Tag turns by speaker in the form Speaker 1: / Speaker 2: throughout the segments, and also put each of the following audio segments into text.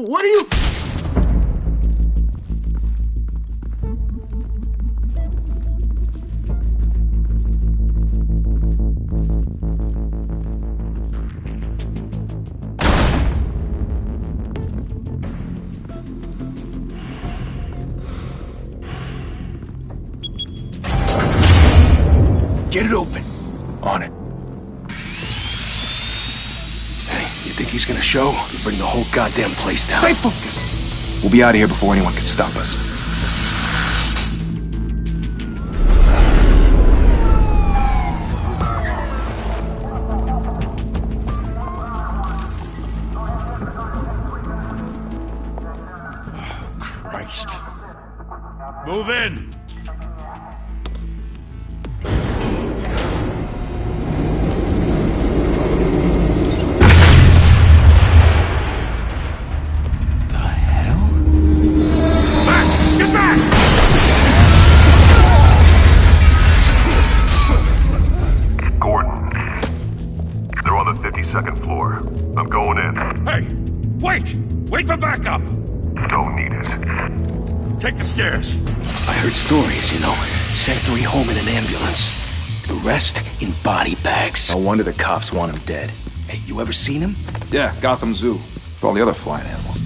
Speaker 1: What are you...
Speaker 2: Get it open.
Speaker 3: On it.
Speaker 2: Hey, you think he's gonna show? You bring the whole goddamn place down.
Speaker 3: Stay focused. We'll be out of here before anyone can stop us.
Speaker 2: Oh, Christ.
Speaker 4: Move in.
Speaker 5: Second floor. I'm going in.
Speaker 4: Hey! Wait! Wait for backup!
Speaker 5: Don't need it.
Speaker 4: Take the stairs.
Speaker 2: I heard stories, you know. Sent 3 home in an ambulance. The rest in body bags.
Speaker 3: No wonder the cops want him dead.
Speaker 2: Hey, you ever seen him?
Speaker 3: Yeah, Gotham Zoo. With all the other flying animals.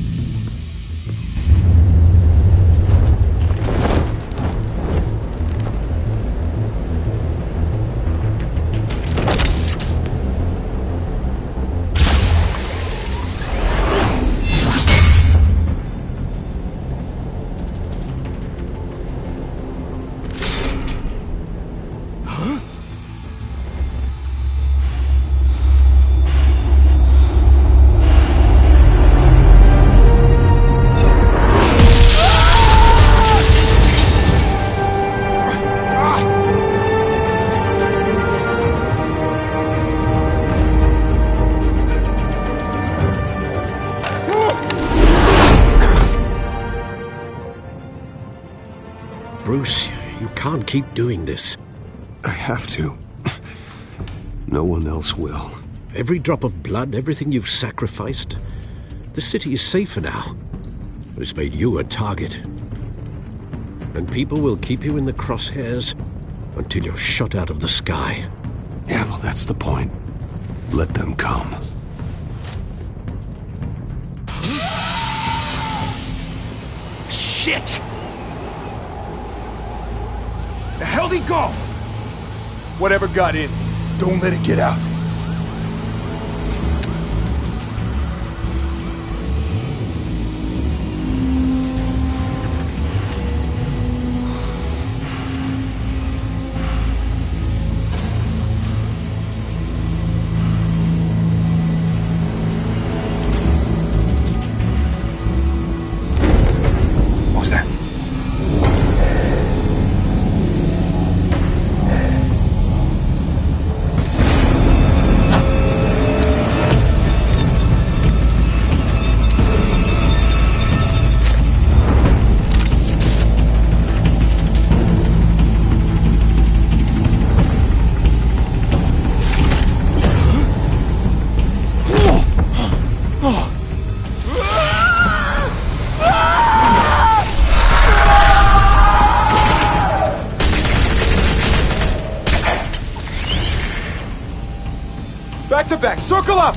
Speaker 6: Bruce, you can't keep doing this.
Speaker 7: I have to. No one else will.
Speaker 6: Every drop of blood, everything you've sacrificed. The city is safer now, but it's made you a target. And people will keep you in the crosshairs until you're shot out of the sky.
Speaker 7: Yeah, well, that's the point. Let them come.
Speaker 2: Shit!
Speaker 3: The hell'd he go? Whatever got in, don't let it get out. What was that? Back to back, circle up!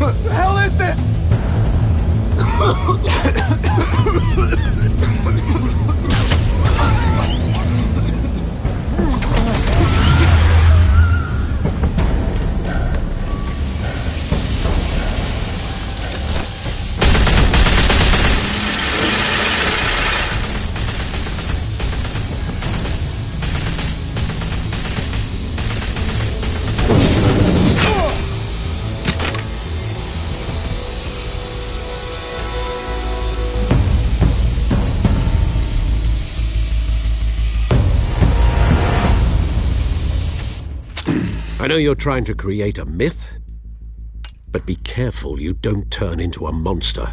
Speaker 3: What the hell is this?
Speaker 6: I know you're trying to create a myth, but be careful you don't turn into a monster.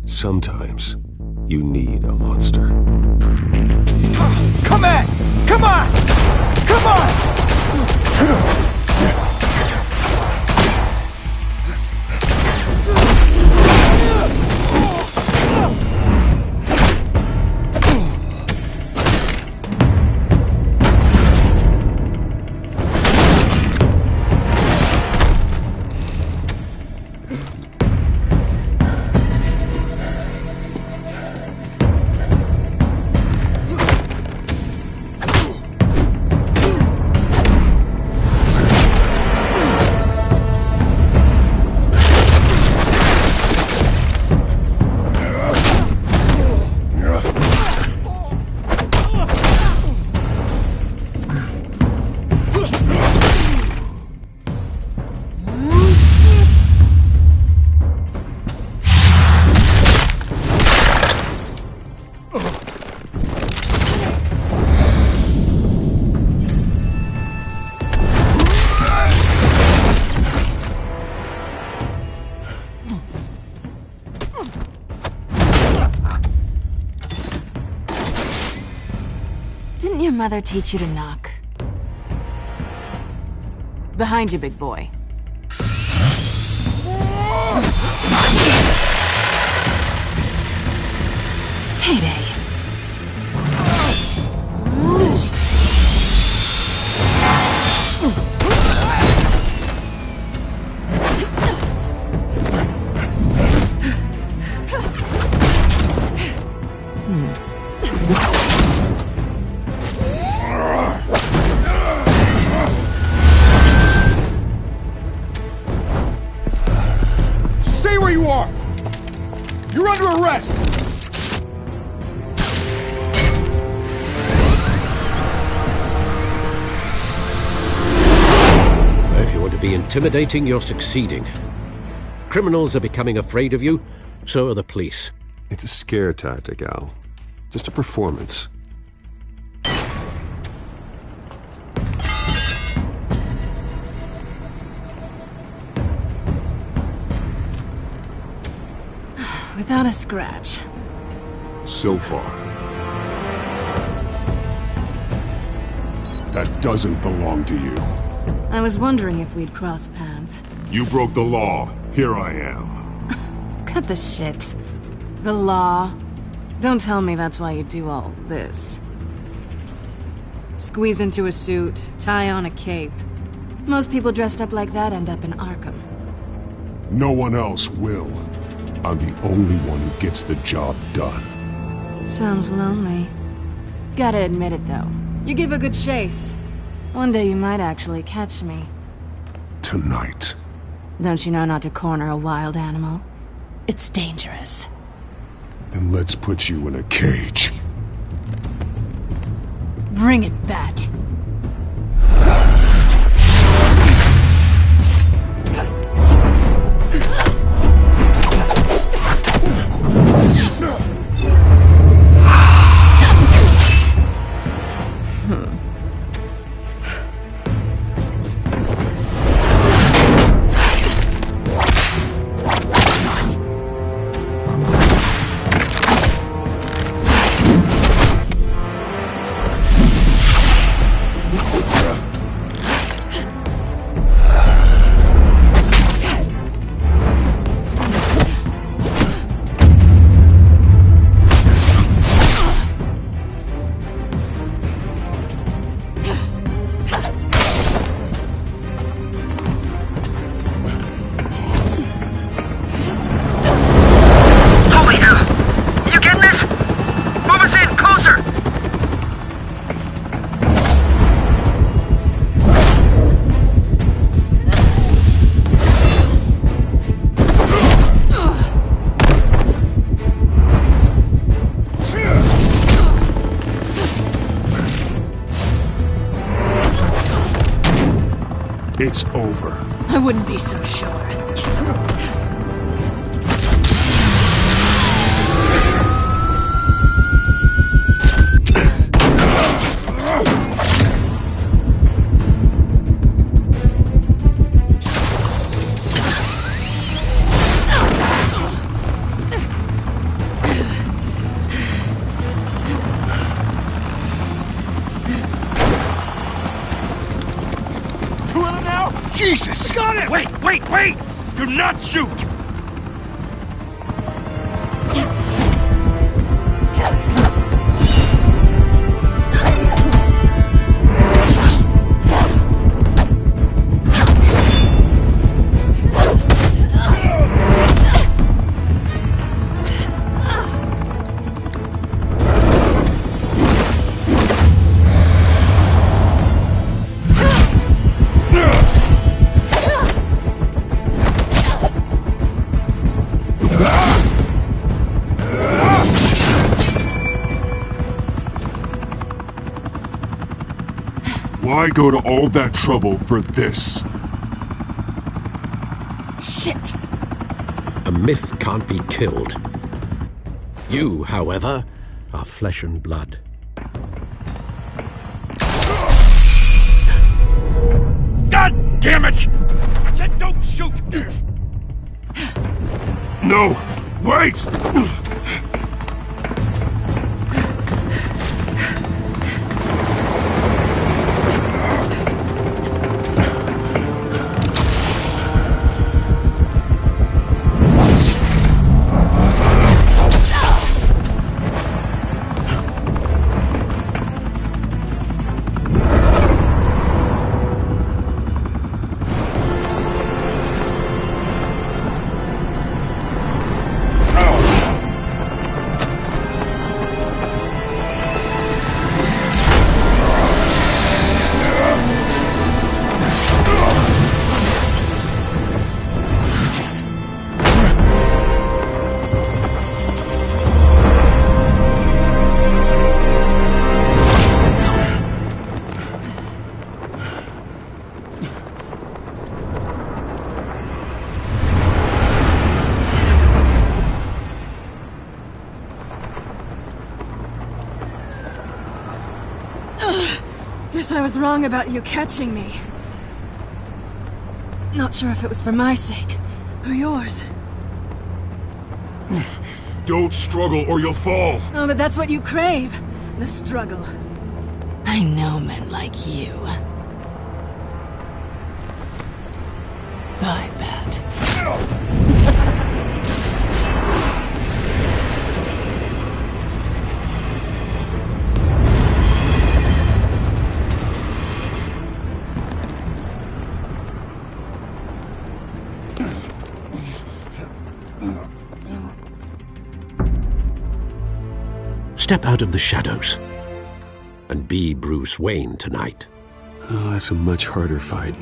Speaker 7: Sometimes You need a monster.
Speaker 3: Come on! Come on! Come on!
Speaker 1: Didn't your mother teach you to knock? Behind you, big boy. Heyday.
Speaker 3: Stay where you are! You're under arrest!
Speaker 6: If you want to be intimidating, you're succeeding. Criminals are becoming afraid of you, so are the police.
Speaker 7: It's a scare tactic, Al. Just a performance.
Speaker 1: Without a scratch.
Speaker 8: So far. That doesn't belong to you.
Speaker 1: I was wondering if we'd cross paths.
Speaker 8: You broke the law. Here I am.
Speaker 1: Cut the shit. The law. Don't tell me that's why you do all this. Squeeze into a suit, tie on a cape. Most people dressed up like that end up in Arkham.
Speaker 8: No one else will. I'm the only one who gets the job done.
Speaker 1: Sounds lonely. Gotta admit it, though. You give a good chase. One day you might actually catch me.
Speaker 8: Tonight.
Speaker 1: Don't you know not to corner a wild animal? It's dangerous.
Speaker 8: Then let's put you in a cage.
Speaker 1: Bring it, Bat.
Speaker 8: It's over.
Speaker 1: I wouldn't be so sure.
Speaker 3: Jesus!
Speaker 4: Got it! Wait, wait, wait! Do not shoot!
Speaker 8: Why go to all that trouble for this?
Speaker 1: Shit!
Speaker 6: A myth can't be killed. You, however, are flesh and blood.
Speaker 4: God damn it! I said don't shoot!
Speaker 8: No! Wait!
Speaker 1: Guess I was wrong about you catching me. Not sure if it was for my sake, or yours.
Speaker 8: Don't struggle or you'll fall.
Speaker 1: Oh, but that's what you crave. The struggle. I know men like you. I bet.
Speaker 6: Step out of the shadows and be Bruce Wayne tonight.
Speaker 7: Oh, that's a much harder fight.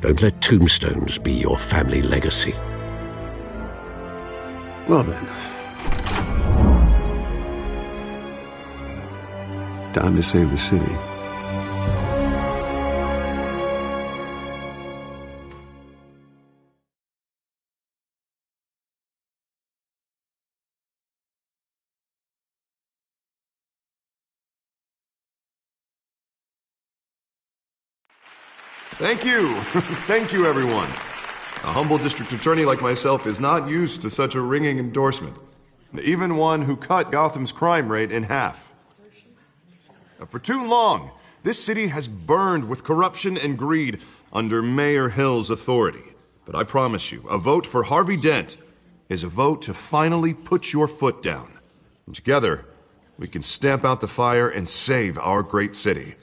Speaker 6: Don't let tombstones be your family legacy.
Speaker 7: Well then. Time to save the city.
Speaker 9: Thank you. Thank you, everyone. A humble district attorney like myself is not used to such a ringing endorsement. Even one who cut Gotham's crime rate in half. For too long, this city has burned with corruption and greed under Mayor Hill's authority. But I promise you, a vote for Harvey Dent is a vote to finally put your foot down. And together, we can stamp out the fire and save our great city.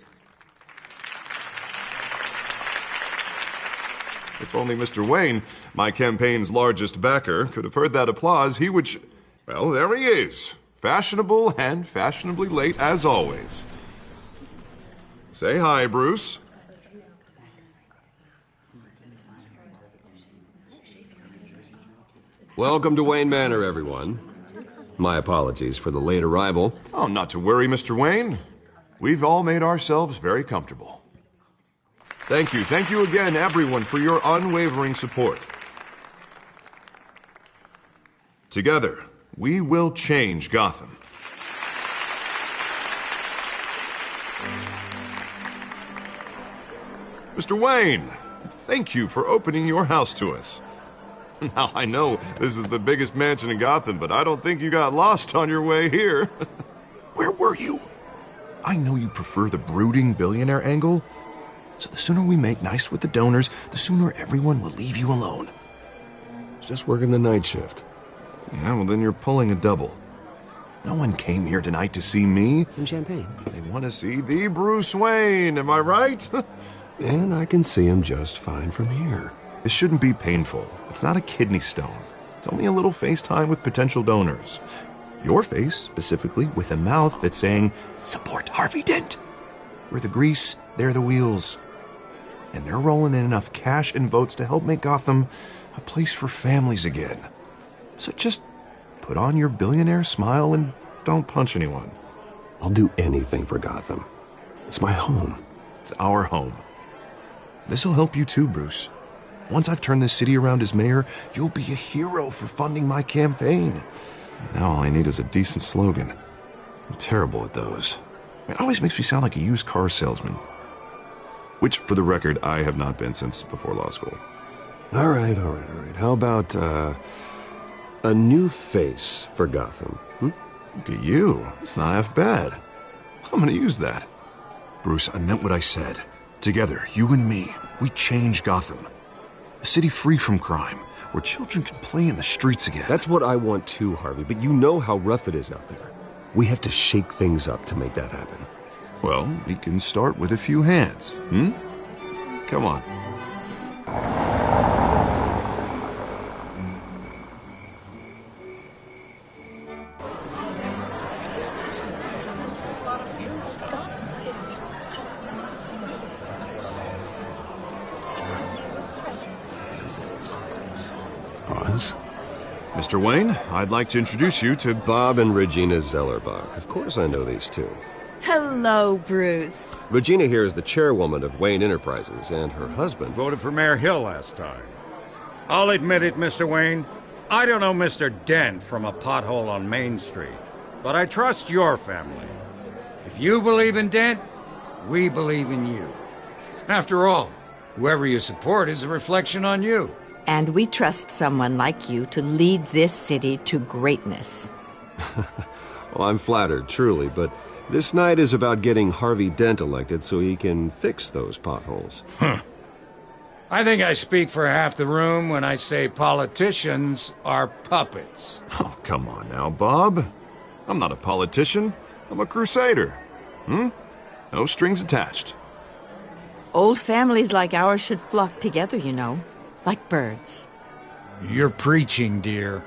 Speaker 9: If only Mr. Wayne, my campaign's largest backer, could have heard that applause, he would well, there he is. Fashionable and fashionably late as always. Say hi, Bruce.
Speaker 7: Welcome to Wayne Manor, everyone. My apologies for the late arrival.
Speaker 9: Oh, not to worry, Mr. Wayne. We've all made ourselves very comfortable. Thank you again, everyone, for your unwavering support. Together, we will change Gotham. Mr. Wayne, thank you for opening your house to us. Now, I know this is the biggest mansion in Gotham, but I don't think you got lost on your way here.
Speaker 3: Where were you?
Speaker 9: I know you prefer the brooding billionaire angle, So the sooner we make nice with the donors, the sooner everyone will leave you alone.
Speaker 7: Just working the night shift.
Speaker 9: Yeah, well then you're pulling a double. No one came here tonight to see me.
Speaker 2: Some champagne.
Speaker 9: They want to see the Bruce Wayne, am I right?
Speaker 7: And I can see him just fine from here.
Speaker 9: This shouldn't be painful. It's not a kidney stone. It's only a little FaceTime with potential donors. Your face, specifically, with a mouth that's saying, support Harvey Dent. We're the grease, they're the wheels. And they're rolling in enough cash and votes to help make Gotham a place for families again. So just put on your billionaire smile and don't punch anyone.
Speaker 7: I'll do anything for Gotham. It's my home.
Speaker 9: It's our home. This'll help you too, Bruce. Once I've turned this city around as mayor, you'll be a hero for funding my campaign. Now all I need is a decent slogan. I'm terrible at those. It always makes me sound like a used car salesman. Which, for the record, I have not been since before law school.
Speaker 7: All right. How about, a new face for Gotham?
Speaker 9: Look at you. It's not half bad. I'm gonna use that. Bruce, I meant what I said. Together, you and me, we change Gotham. A city free from crime, where children can play in the streets again.
Speaker 7: That's what I want too, Harvey, but you know how rough it is out there. We have to shake things up to make that happen.
Speaker 9: Well, we can start with a few hands, Come on. Mr. Wayne, I'd like to introduce you to
Speaker 7: Bob and Regina Zellerbach. Of course I know these two.
Speaker 10: Hello, Bruce.
Speaker 7: Regina here is the chairwoman of Wayne Enterprises, and her husband
Speaker 4: Voted for Mayor Hill last time. I'll admit it, Mr. Wayne. I don't know Mr. Dent from a pothole on Main Street, but I trust your family. If you believe in Dent, we believe in you. After all, whoever you support is a reflection on you.
Speaker 10: And we trust someone like you to lead this city to greatness.
Speaker 7: Well, I'm flattered, truly, but this night is about getting Harvey Dent elected so he can fix those potholes.
Speaker 4: I think I speak for half the room when I say politicians are puppets.
Speaker 9: Oh, come on now, Bob. I'm not a politician. I'm a crusader. No strings attached.
Speaker 10: Old families like ours should flock together, you know, like birds.
Speaker 4: You're preaching, dear.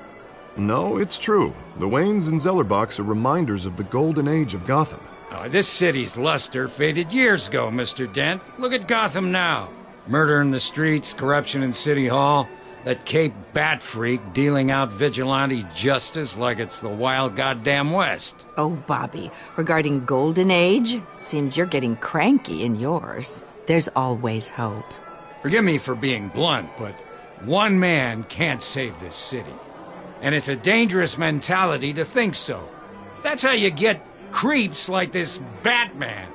Speaker 9: No, it's true. The Waynes and Zellerbachs are reminders of the golden age of Gotham.
Speaker 4: Oh, this city's luster faded years ago, Mr. Dent. Look at Gotham now. Murder in the streets, corruption in City Hall, that Cape Bat freak dealing out vigilante justice like it's the wild goddamn West.
Speaker 10: Oh, Bobby, regarding Golden Age, seems you're getting cranky in yours. There's always hope.
Speaker 4: Forgive me for being blunt, but one man can't save this city. And it's a dangerous mentality to think so. That's how you get creeps like this Batman.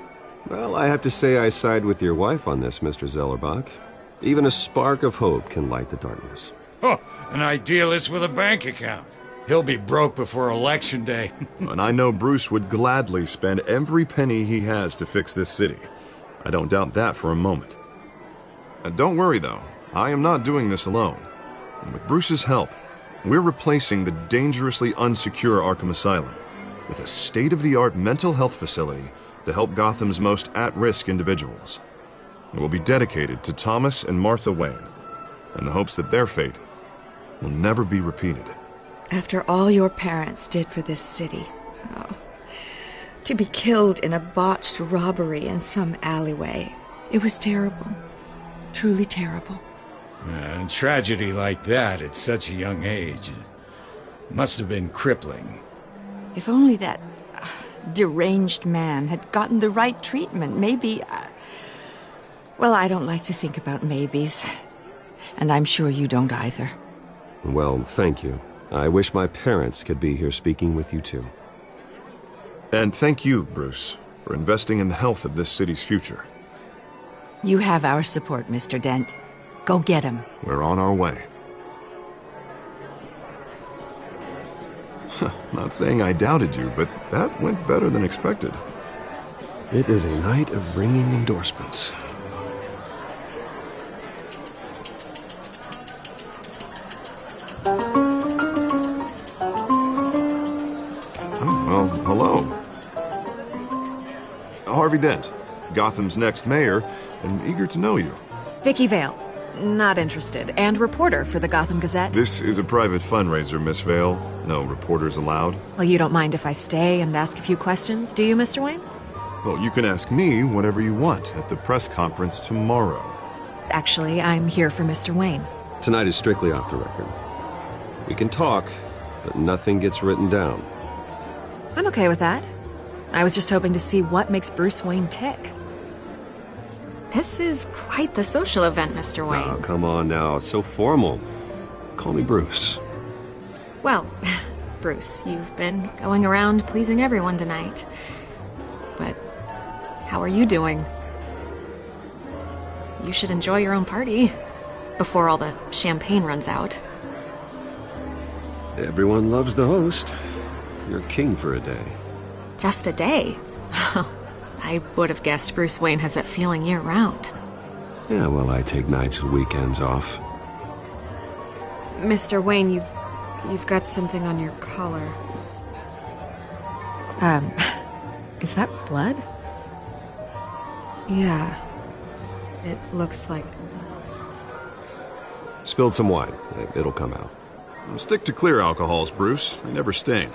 Speaker 7: Well, I have to say I side with your wife on this, Mr. Zellerbach. Even a spark of hope can light the darkness.
Speaker 4: Oh, an idealist with a bank account. He'll be broke before Election Day.
Speaker 9: And I know Bruce would gladly spend every penny he has to fix this city. I don't doubt that for a moment. Don't worry, though. I am not doing this alone. And with Bruce's help, we're replacing the dangerously unsecure Arkham Asylum with a state-of-the-art mental health facility to help Gotham's most at-risk individuals. It will be dedicated to Thomas and Martha Wayne, in the hopes that their fate will never be repeated.
Speaker 11: After all your parents did for this city, to be killed in a botched robbery in some alleyway, it was terrible. Truly terrible.
Speaker 4: A tragedy like that at such a young age must have been crippling.
Speaker 10: If only that deranged man had gotten the right treatment, maybe... Well, I don't like to think about maybes. And I'm sure you don't either.
Speaker 7: Well, thank you. I wish my parents could be here speaking with you, too.
Speaker 9: And thank you, Bruce, for investing in the health of this city's future.
Speaker 10: You have our support, Mr. Dent. Go get him.
Speaker 9: We're on our way. Not saying I doubted you, but that went better than expected.
Speaker 7: It is a night of ringing endorsements.
Speaker 9: Well, hello. Harvey Dent, Gotham's next mayor, and eager to know you.
Speaker 12: Vicky Vale. Not interested. And reporter for the Gotham Gazette.
Speaker 9: This is a private fundraiser, Miss Vale. No reporters allowed.
Speaker 12: Well, you don't mind if I stay and ask a few questions, do you, Mr. Wayne?
Speaker 9: Well, you can ask me whatever you want at the press conference tomorrow.
Speaker 12: Actually, I'm here for Mr. Wayne.
Speaker 7: Tonight is strictly off the record. We can talk, but nothing gets written down.
Speaker 12: I'm okay with that. I was just hoping to see what makes Bruce Wayne tick. This is quite the social event, Mr. Wayne.
Speaker 7: Oh, come on now. It's so formal. Call me Bruce.
Speaker 12: Well, Bruce, you've been going around pleasing everyone tonight. But how are you doing? You should enjoy your own party before all the champagne runs out.
Speaker 7: Everyone loves the host. You're king for a day.
Speaker 12: Just a day? I would have guessed Bruce Wayne has that feeling year-round.
Speaker 7: Yeah, well, I take nights and weekends off.
Speaker 12: Mr. Wayne, you've got something on your collar. Is that blood? Yeah. It looks like...
Speaker 7: Spilled some wine. It'll come out.
Speaker 9: Stick to clear alcohols, Bruce. They never stain.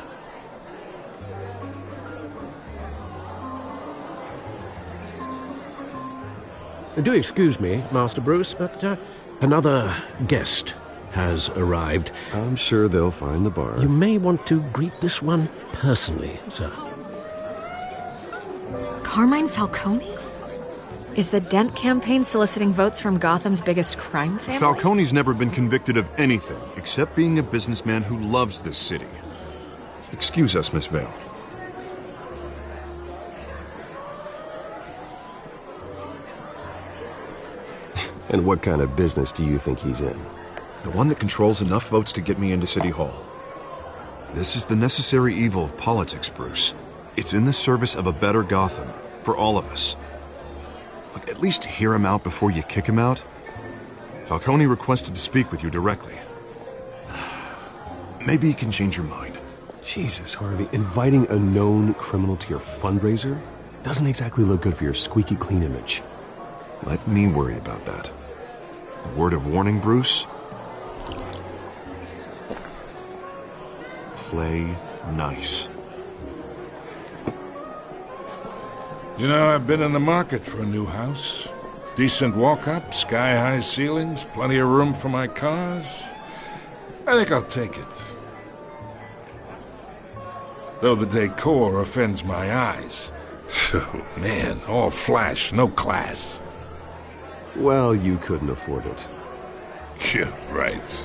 Speaker 6: Do excuse me, Master Bruce, but another guest has arrived.
Speaker 7: I'm sure they'll find the bar.
Speaker 6: You may want to greet this one personally, sir.
Speaker 12: Carmine Falcone? Is the Dent campaign soliciting votes from Gotham's biggest crime family?
Speaker 9: Falcone's never been convicted of anything except being a businessman who loves this city. Excuse us, Miss Vale.
Speaker 7: And what kind of business do you think he's in?
Speaker 9: The one that controls enough votes to get me into City Hall. This is the necessary evil of politics, Bruce. It's in the service of a better Gotham, for all of us. Look, at least hear him out before you kick him out. Falcone requested to speak with you directly. Maybe he can change your mind.
Speaker 7: Jesus, Harvey, inviting a known criminal to your fundraiser doesn't exactly look good for your squeaky clean image.
Speaker 9: Let me worry about that. A word of warning, Bruce? Play nice.
Speaker 13: You know, I've been in the market for a new house. Decent walk-up, sky-high ceilings, plenty of room for my cars. I think I'll take it. Though the decor offends my eyes. Oh, man, all flash, no class.
Speaker 7: Well, you couldn't afford it.
Speaker 13: Yeah, right.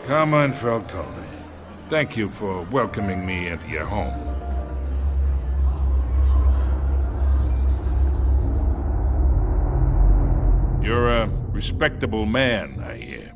Speaker 13: Carmine Falcone, thank you for welcoming me into your home. You're a respectable man, I hear.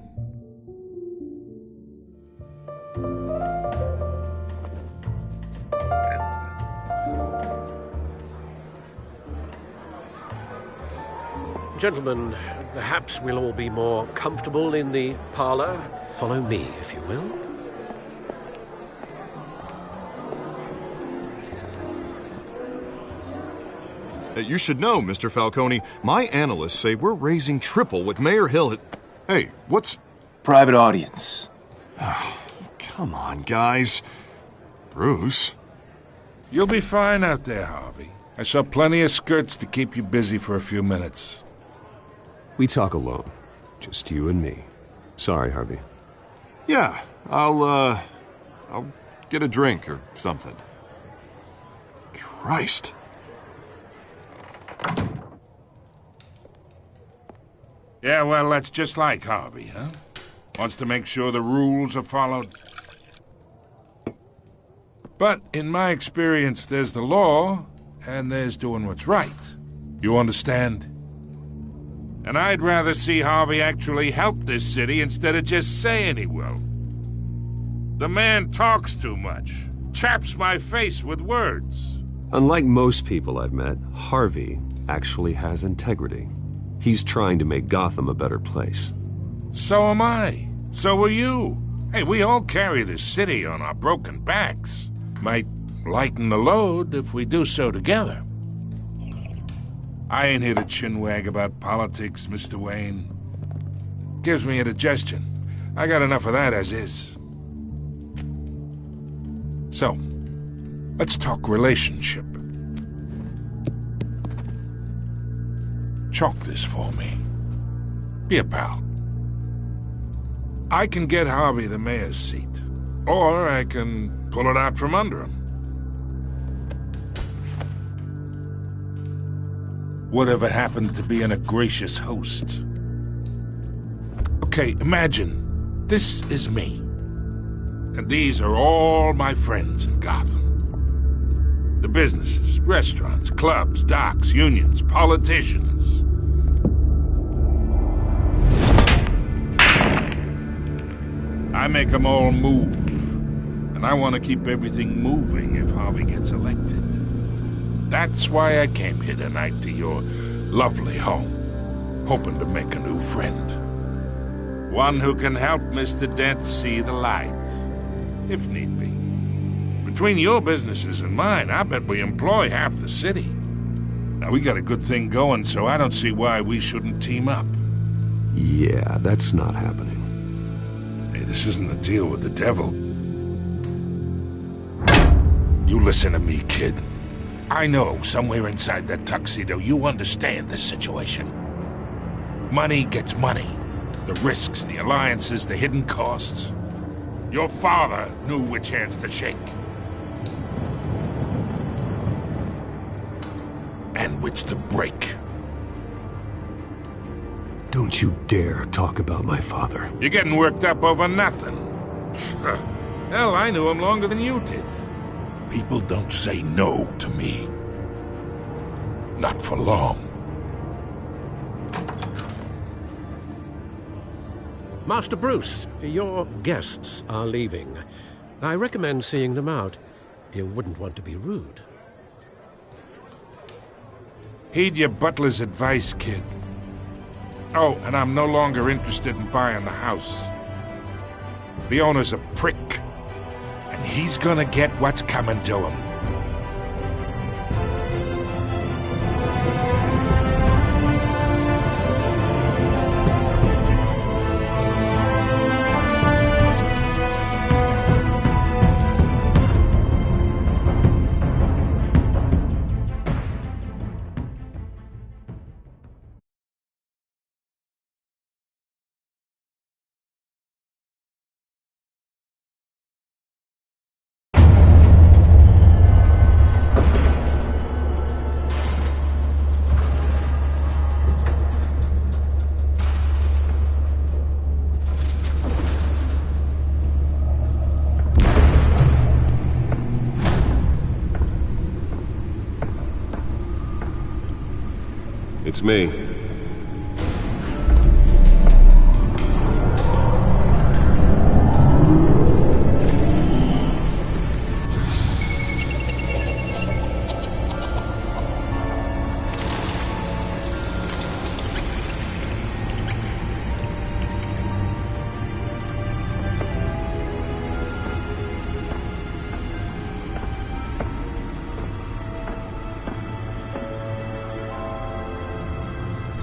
Speaker 6: Gentlemen, perhaps we'll all be more comfortable in the parlor. Follow me, if you will.
Speaker 9: You should know, Mr. Falcone, my analysts say we're raising triple what Mayor Hill had... Hey, what's...
Speaker 2: Private audience.
Speaker 9: Oh, come on, guys. Bruce?
Speaker 13: You'll be fine out there, Harvey. I saw plenty of skirts to keep you busy for a few minutes.
Speaker 7: We talk alone. Just you and me. Sorry, Harvey.
Speaker 9: Yeah, I'll get a drink or something. Christ.
Speaker 13: Yeah, well, that's just like Harvey, huh? Wants to make sure the rules are followed. But in my experience, there's the law, and there's doing what's right. You understand? And I'd rather see Harvey actually help this city instead of just saying he will. The man talks too much. Chaps my face with words.
Speaker 7: Unlike most people I've met, Harvey actually has integrity. He's trying to make Gotham a better place.
Speaker 13: So am I. So are you. Hey, we all carry this city on our broken backs. Might lighten the load if we do so together. I ain't here to chinwag about politics, Mr. Wayne. Gives me indigestion. I got enough of that as is. So, let's talk relationship. Chalk this for me. Be a pal. I can get Harvey the mayor's seat, or I can pull it out from under him. Whatever happened to being a gracious host? Okay, imagine this is me, and these are all my friends in Gotham. The businesses, restaurants, clubs, docks, unions, politicians. I make them all move, and I want to keep everything moving if Harvey gets elected. That's why I came here tonight to your lovely home, hoping to make a new friend. One who can help Mr. Dent see the light, if need be. Between your businesses and mine, I bet we employ half the city. Now, we got a good thing going, so I don't see why we shouldn't team up.
Speaker 7: Yeah, that's not happening.
Speaker 13: Hey, this isn't a deal with the devil. You listen to me, kid. I know somewhere inside that tuxedo you understand this situation. Money gets money. The risks, the alliances, the hidden costs. Your father knew which hands to shake. And which to break.
Speaker 7: Don't you dare talk about my father.
Speaker 13: You're getting worked up over nothing. Hell, I knew him longer than you did. People don't say no to me. Not for long.
Speaker 6: Master Bruce, your guests are leaving. I recommend seeing them out. You wouldn't want to be rude.
Speaker 13: Heed your butler's advice, kid. Oh, and I'm no longer interested in buying the house. The owner's a prick, and he's gonna get what's coming to him.
Speaker 7: It's me.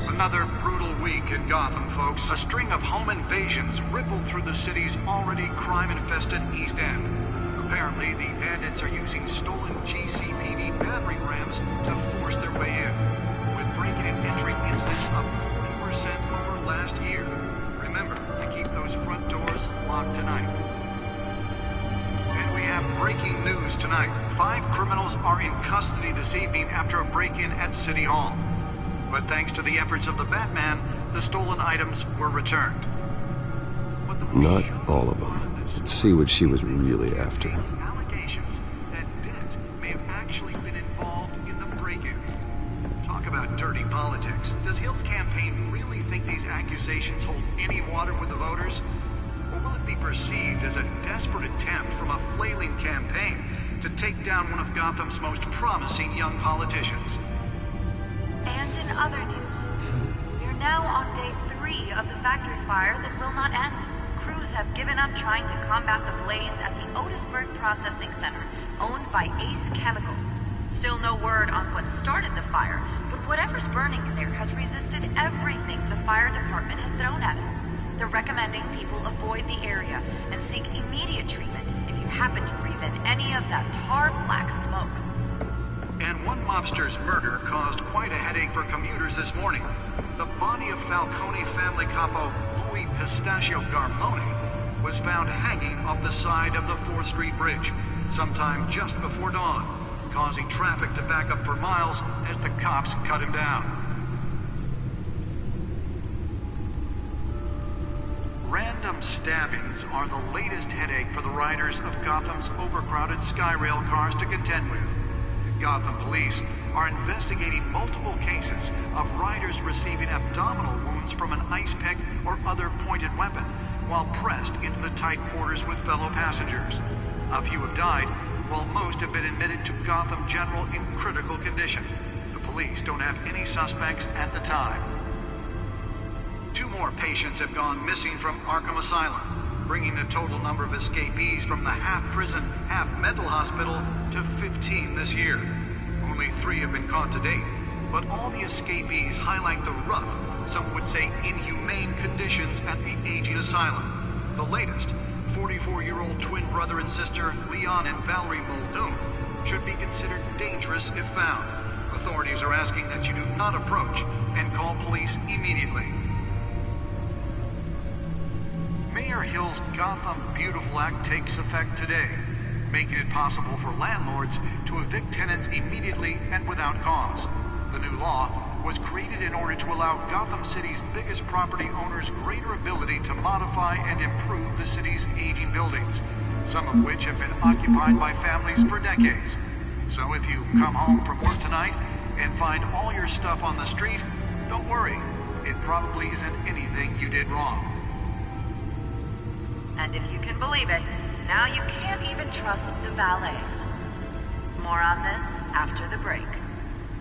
Speaker 14: Another brutal week in Gotham, folks. A string of home invasions rippled through the city's already crime-infested East End. Apparently, the bandits are using stolen GCPD battering rams to force their way in, with break-in and entry incidents up 40% over last year. Remember to keep those front doors locked tonight. And we have breaking news tonight. 5 criminals are in custody this evening after a break-in at City Hall. But thanks to the efforts of the Batman, the stolen items were returned.
Speaker 7: Not all of them. Let's see what she was really after.
Speaker 14: Allegations that Dent may have actually been involved in the break-in. Talk about dirty politics. Does Hill's campaign really think these accusations hold any water with the voters? Or will it be perceived as a desperate attempt from a flailing campaign to take down one of Gotham's most promising young politicians?
Speaker 15: And in other news, we are now on day 3 of the factory fire that will not end.
Speaker 16: crews have given up trying to combat the blaze at the Otisburg Processing Center, owned by Ace Chemical. Still no word on what started the fire, but whatever's burning in there has resisted everything the fire department has thrown at it. They're recommending people avoid the area and seek immediate treatment if you happen to breathe in any of that tar-black smoke.
Speaker 14: And one mobster's murder caused quite a headache for commuters this morning. The body of Falcone family capo Louis Pistachio Garmone was found hanging off the side of the 4th Street Bridge sometime just before dawn, causing traffic to back up for miles as the cops cut him down. Random stabbings are the latest headache for the riders of Gotham's overcrowded Skyrail cars to contend with. Gotham police are investigating multiple cases of riders receiving abdominal wounds from an ice pick or other pointed weapon while pressed into the tight quarters with fellow passengers. A few have died, while most have been admitted to Gotham General in critical condition. The police don't have any suspects at the time. 2 more patients have gone missing from Arkham Asylum, bringing the total number of escapees from the half-prison, half-mental hospital to 15 this year. Only 3 have been caught to date, but all the escapees highlight the rough, some would say inhumane conditions at the aging asylum. The latest, 44-year-old twin brother and sister Leon and Valerie Muldoon, should be considered dangerous if found. Authorities are asking that you do not approach and call police immediately. Mayor Hill's Gotham Beautiful Act takes effect today, making it possible for landlords to evict tenants immediately and without cause. The new law was created in order to allow Gotham City's biggest property owners greater ability to modify and improve the city's aging buildings, some of which have been occupied by families for decades. So if you come home from work tonight and find all your stuff on the street, don't worry. It probably isn't anything you did wrong.
Speaker 16: And if you can believe it, now you can't even trust the valets. More on this after the break.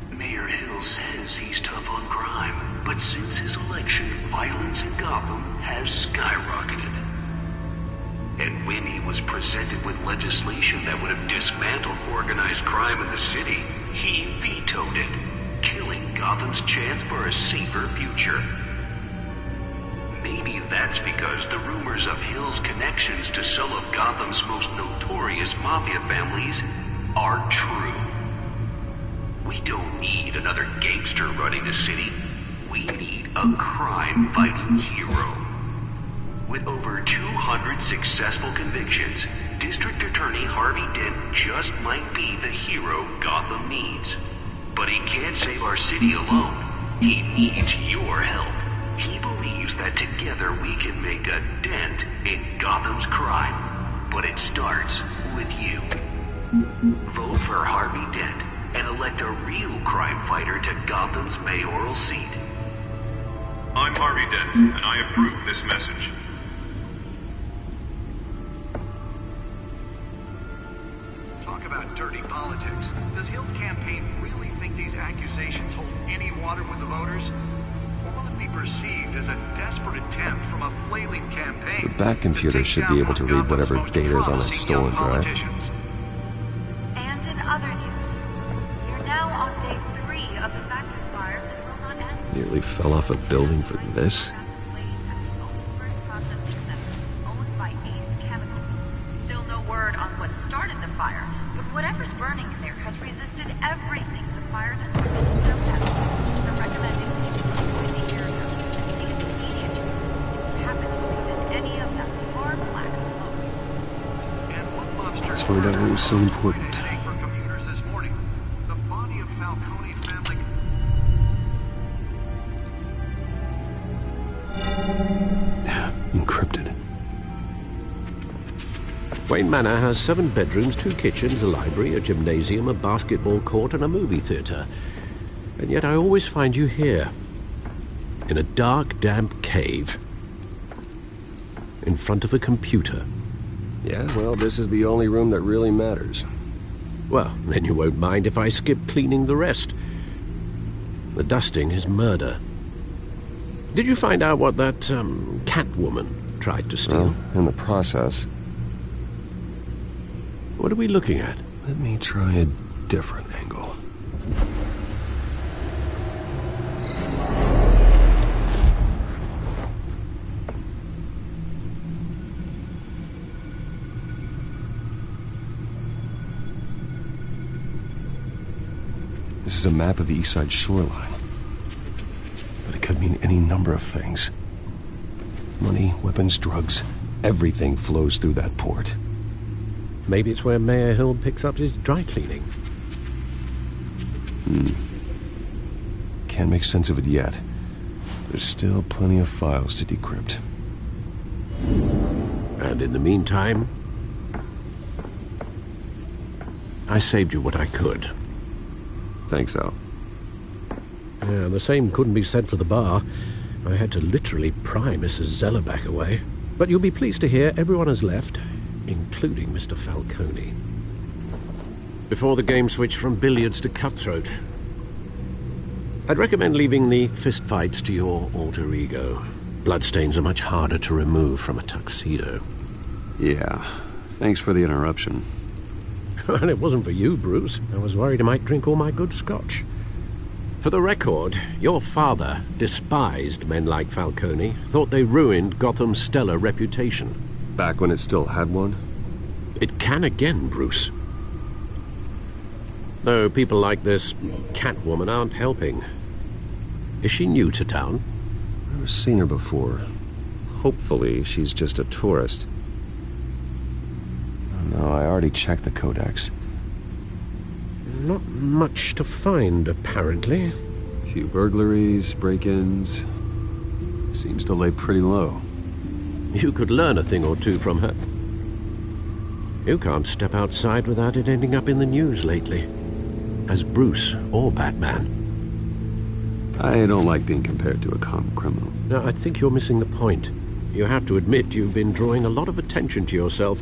Speaker 2: Mayor Hill says he's tough on crime, but since his election, violence in Gotham has skyrocketed. And when he was presented with legislation that would have dismantled organized crime in the city, he vetoed it, killing Gotham's chance for a safer future. Maybe that's because the rumors of Hill's connections to some of Gotham's most notorious mafia families are true. We don't need another gangster running the city. We need a crime-fighting hero. With over 200 successful convictions, District Attorney Harvey Dent just might be the hero Gotham needs. But he can't save our city alone. He needs your help. He believes that together we can make a dent in Gotham's crime. But it starts with you. Vote for Harvey Dent and elect a real crime fighter to Gotham's mayoral seat.
Speaker 17: I'm Harvey Dent, and I approve this message.
Speaker 14: Talk about dirty politics. Does Hill's campaign really think these accusations hold any water with the voters? Or will it be perceived as a desperate attempt from a flailing campaign?
Speaker 7: The back computer should be able to read whatever data is on its stolen drive.
Speaker 16: And in other news, you're now on day 3 of the factory fire that will not end.
Speaker 7: Nearly fell off a building for this.
Speaker 16: Owned by Ace Chemical. Still no word on what started the fire, but whatever's burning in there has resisted everything the fire department has thrown at it. They're recommending people avoid the area and seek immediate treatment if you happen to breathe in any of that tar black smoke.
Speaker 14: And one lobster
Speaker 7: Let's find out what was so important.
Speaker 14: for commuters this morning. The body of Falcone family.
Speaker 7: Encrypted. Wayne Manor has 7 bedrooms, 2 kitchens, a library, a gymnasium, a basketball court, and a movie theater. And yet I always find you here, in a dark, damp cave, in front of a computer. Yeah, well, this is the only room that really matters.
Speaker 6: Well, then you won't mind if I skip cleaning the rest. The dusting is murder. Did you find out what that, Catwoman
Speaker 7: tried to steal.
Speaker 18: Well, in the process.
Speaker 7: What are we looking at?
Speaker 18: Let me try a different angle. This is a map of the east side shoreline. But it could mean any number of things. Money, weapons, drugs, everything flows through that port.
Speaker 7: Maybe it's where Mayor Hill picks up his dry cleaning.
Speaker 18: Can't make sense of it yet. There's still plenty of files to decrypt.
Speaker 7: And in the meantime, I saved you what I could.
Speaker 18: Thanks, Al.
Speaker 7: Yeah, the same couldn't be said for the bar. I had to literally pry Mrs. Zellerback away. But you'll be pleased to hear everyone has left, including Mr. Falcone. Before the game switched from billiards to cutthroat. I'd recommend leaving the fistfights to your alter ego. Bloodstains are much harder to remove from a tuxedo.
Speaker 18: Yeah, thanks for the interruption.
Speaker 7: And it wasn't for you, Bruce. I was worried I might drink all my good scotch. For the record, your father despised men like Falcone, thought they ruined Gotham's stellar reputation.
Speaker 18: Back when it still had one?
Speaker 7: It can again, Bruce. Though people like this Catwoman aren't helping. Is she new to town?
Speaker 18: I've never seen her before. Hopefully, she's just a tourist. No, I already checked the codex.
Speaker 7: Not much to find, apparently.
Speaker 18: A few burglaries, break-ins. Seems to lay pretty low.
Speaker 7: You could learn a thing or two from her. You can't step outside without it ending up in the news lately. As Bruce or Batman.
Speaker 18: I don't like being compared to a common criminal.
Speaker 7: No, I think you're missing the point. You have to admit you've been drawing a lot of attention to yourself,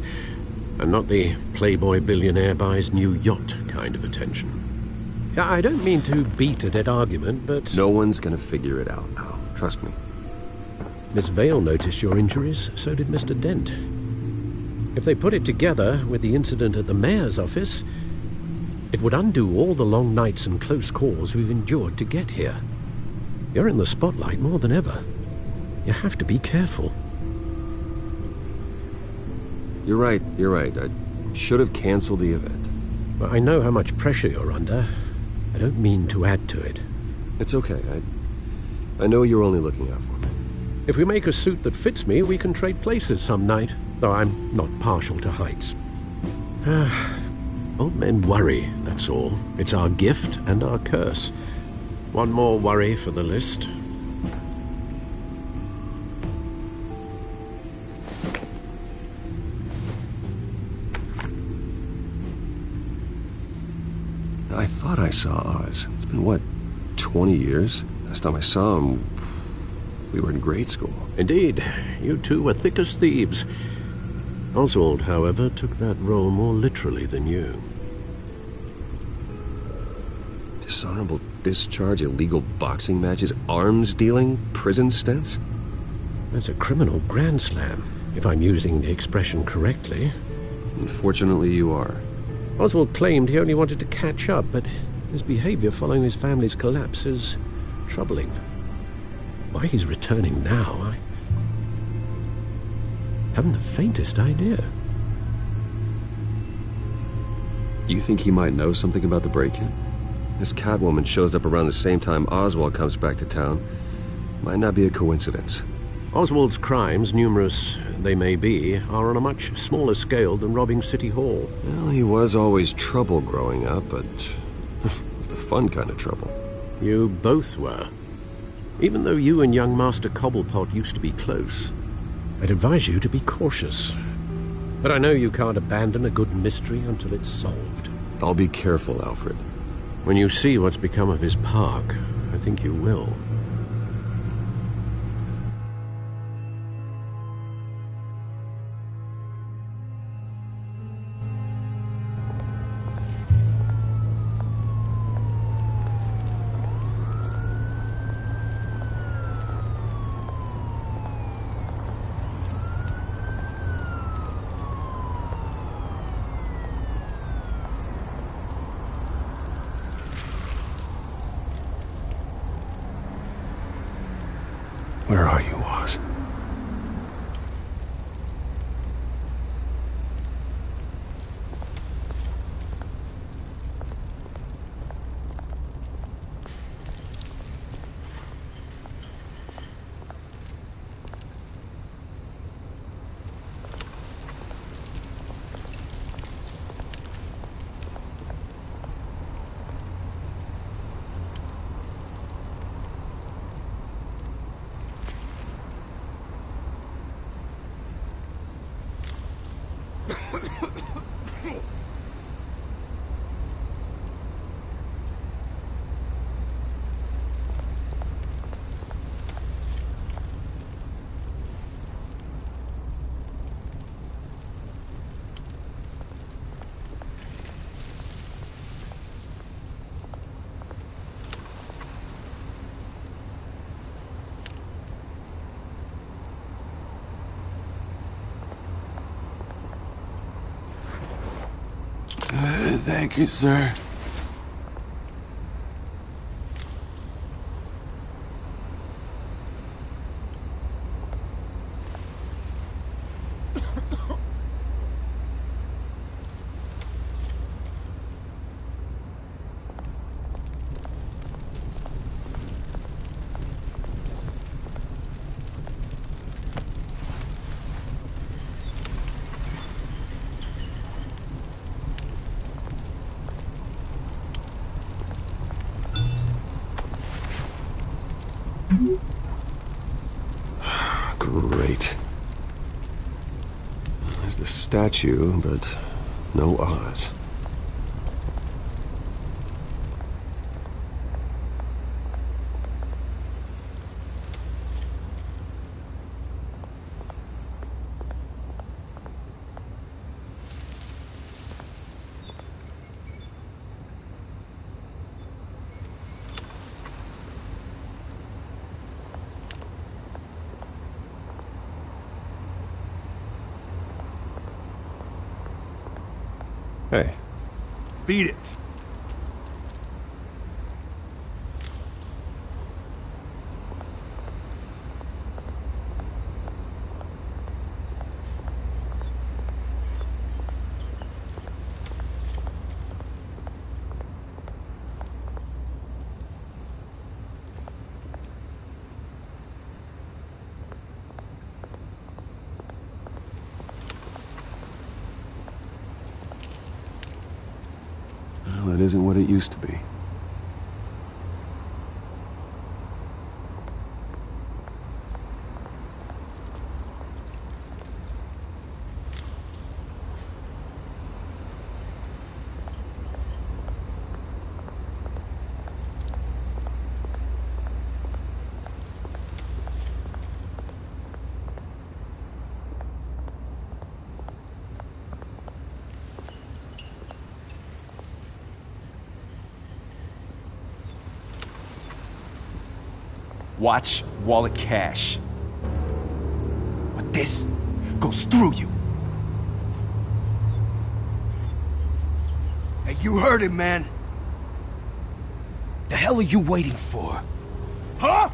Speaker 7: and not the playboy billionaire buys new yacht kind of attention. I don't mean to beat a dead argument, but...
Speaker 18: No one's gonna figure it out now. Trust me.
Speaker 7: Miss Vale noticed your injuries, so did Mr. Dent. If they put it together with the incident at the mayor's office, it would undo all the long nights and close calls we've endured to get here. You're in the spotlight more than ever. You have to be careful.
Speaker 18: You're right. I should have canceled the event.
Speaker 7: Well, I know how much pressure you're under. I don't mean to add to it.
Speaker 18: It's okay. I know you're only looking out for me.
Speaker 7: If we make a suit that fits me, we can trade places some night, though I'm not partial to heights. Old men worry, that's all. It's our gift and our curse. One more worry for the list.
Speaker 18: I thought I saw Oz. It's been, what, 20 years? Last time I saw him, we were in grade school.
Speaker 7: Indeed. You two were thick as thieves. Oswald, however, took that role more literally than you.
Speaker 18: Dishonorable discharge, illegal boxing matches, arms dealing, prison stints?
Speaker 7: That's a criminal grand slam, if I'm using the expression correctly.
Speaker 18: Unfortunately, you are.
Speaker 7: Oswald claimed he only wanted to catch up, but his behavior following his family's collapse is troubling. Why he's returning now, I haven't the faintest idea.
Speaker 18: Do you think he might know something about the break-in? This Catwoman shows up around the same time Oswald comes back to town. Might not be a coincidence.
Speaker 7: Oswald's crimes, numerous they may be, are on a much smaller scale than robbing City Hall.
Speaker 18: Well, he was always trouble growing up, but it was the fun kind of trouble.
Speaker 7: You both were. Even though you and young Master Cobblepot used to be close, I'd advise you to be cautious. But I know you can't abandon a good mystery until it's solved.
Speaker 18: I'll be careful, Alfred.
Speaker 7: When you see what's become of his park, I think you will.
Speaker 18: Where are you, Oz?
Speaker 19: Thank you, sir.
Speaker 18: Great. There's the statue, but no Oz. Hey.
Speaker 3: Beat it.
Speaker 18: Well, it isn't what it used to be.
Speaker 3: Watch wallet cash. But this goes through you. Hey, you heard him, man. The hell are you waiting for? Huh?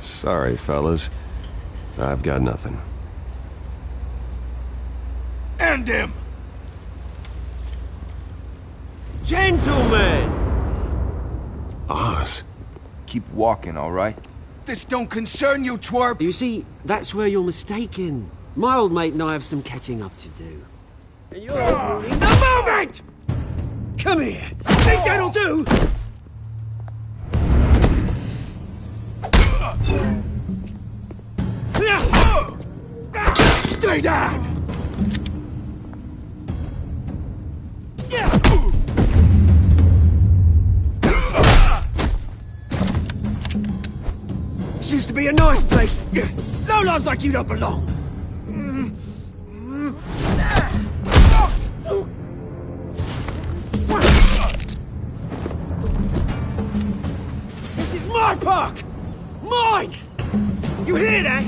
Speaker 18: Sorry, fellas. I've got nothing.
Speaker 3: End him!
Speaker 19: Gentlemen!
Speaker 18: Oz.
Speaker 3: Keep walking, all right? This don't concern you, twerp!
Speaker 19: You see, that's where you're mistaken. My old mate and I have some catching up to do. And you're ruining the moment! Come here! Think that'll do?
Speaker 3: Stay down!
Speaker 19: This used to be a nice place. Lowlifes like you don't belong. This is my park! Mine! You hear that?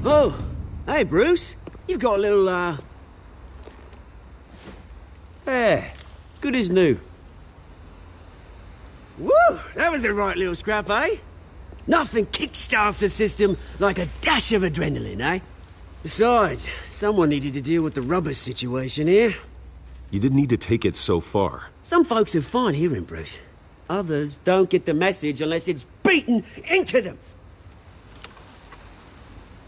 Speaker 19: Oh, hey, Bruce. You've got a little, There. Good as new. Woo! That was a right little scrap, eh? Nothing kickstarts the system like a dash of adrenaline, eh? Besides, someone needed to deal with the rubbish situation here.
Speaker 18: You didn't need to take it so far.
Speaker 19: Some folks have fine hearing, Bruce. Others don't get the message unless it's beaten into them.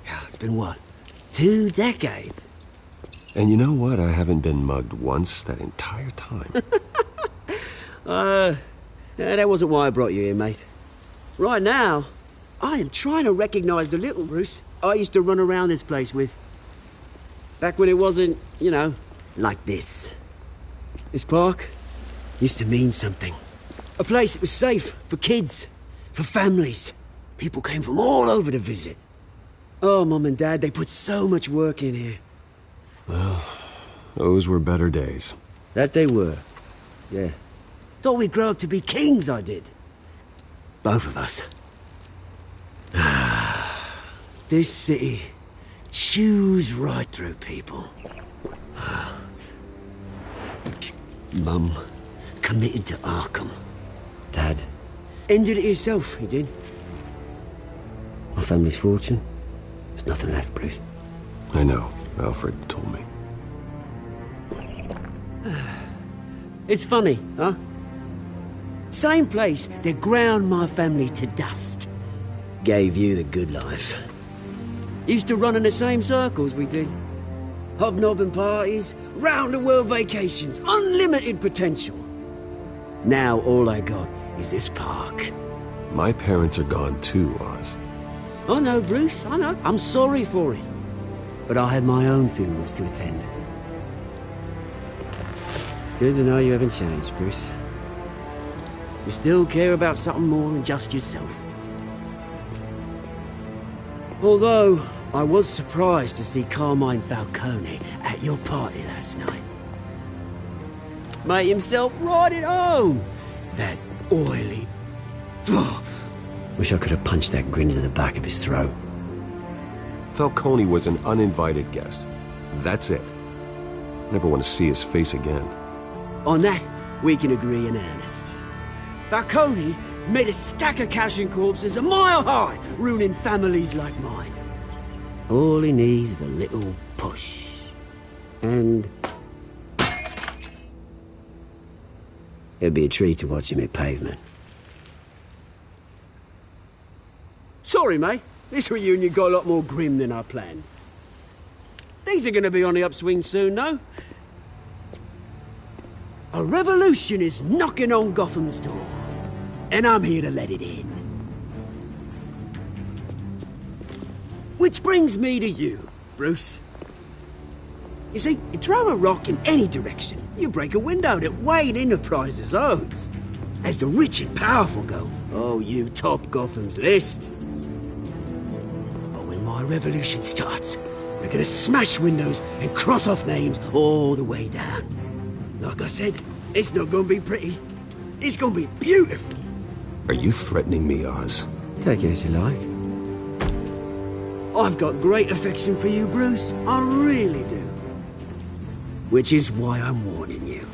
Speaker 19: Yeah, it's been what? 2 decades?
Speaker 18: And you know what? I haven't been mugged once that entire time.
Speaker 19: That wasn't why I brought you here, mate. Right now, I am trying to recognize the little Bruce I used to run around this place with. Back when it wasn't, you know, like this. This park used to mean something. A place that was safe for kids, for families. People came from all over to visit. Oh, Mum and Dad, they put so much work in here.
Speaker 18: Well, those were better days.
Speaker 19: That they were, yeah. Thought we'd grow up to be kings, I did. Both of us. This city chews right through people. Mum committed to Arkham. Dad ended it himself, he did. My family's fortune. There's nothing left, Bruce.
Speaker 18: I know. Alfred told me.
Speaker 19: It's funny, huh? Same place that ground my family to dust. Gave you the good life. Used to run in the same circles we did. Hobnobbing parties, round-the-world vacations, unlimited potential. Now all I got is this park.
Speaker 18: My parents are gone too, Oz.
Speaker 19: I know, Bruce, I know. I'm sorry for it. But I had my own funerals to attend. Good to know you haven't changed, Bruce. You still care about something more than just yourself. Although, I was surprised to see Carmine Falcone at your party last night. Made himself right at home. That oily... Wish I could have punched that grin into the back of his throat.
Speaker 18: Falcone was an uninvited guest. That's it. Never want to see his face again.
Speaker 19: On that, we can agree in earnest. Falcone made a stack of cash and corpses a mile high, ruining families like mine. All he needs is a little push. And... it'd be a treat to watch him hit pavement. Sorry, mate. This reunion got a lot more grim than I planned. Things are gonna be on the upswing soon, though. A revolution is knocking on Gotham's door. And I'm here to let it in. Which brings me to you, Bruce. You see, you throw a rock in any direction, you break a window that Wayne Enterprises owns. As the rich and powerful go, oh, you top Gotham's list. But when my revolution starts, we're gonna smash windows and cross off names all the way down. Like I said, it's not gonna be pretty. It's gonna be beautiful.
Speaker 18: Are you threatening me, Oz?
Speaker 19: Take it as you like. I've got great affection for you, Bruce. I really do. Which is why I'm warning you.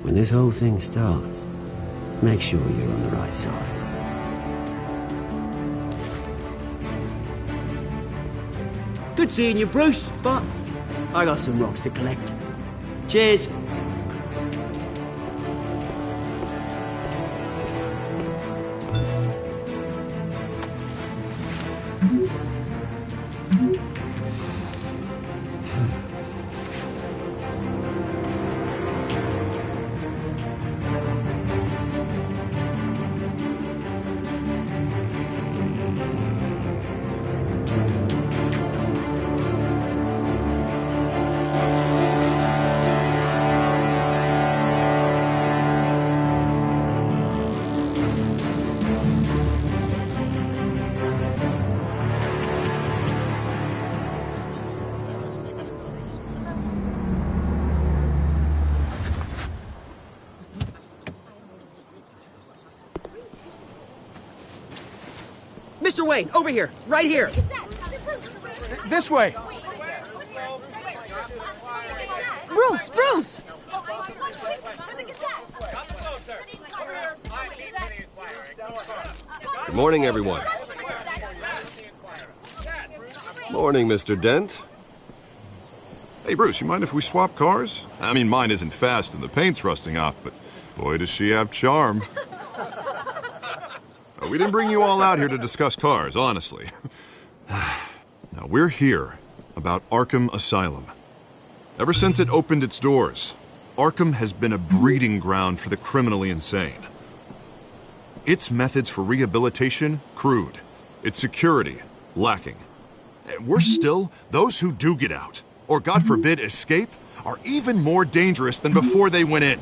Speaker 19: When this whole thing starts, make sure you're on the right side. Good seeing you, Bruce, but I got some rocks to collect. Cheers. Mr. Wayne, over here, right here.
Speaker 3: This way.
Speaker 1: Bruce!
Speaker 18: Good morning, everyone. Morning, Mr. Dent.
Speaker 9: Hey, Bruce, you mind if we swap cars? I mean, mine isn't fast and the paint's rusting off, but boy, does she have charm. We didn't bring you all out here to discuss cars, honestly. Now, we're here about Arkham Asylum. Ever since it opened its doors, Arkham has been a breeding ground for the criminally insane. Its methods for rehabilitation, crude. Its security, lacking. And worse still, those who do get out, or God forbid escape, are even more dangerous than before they went in.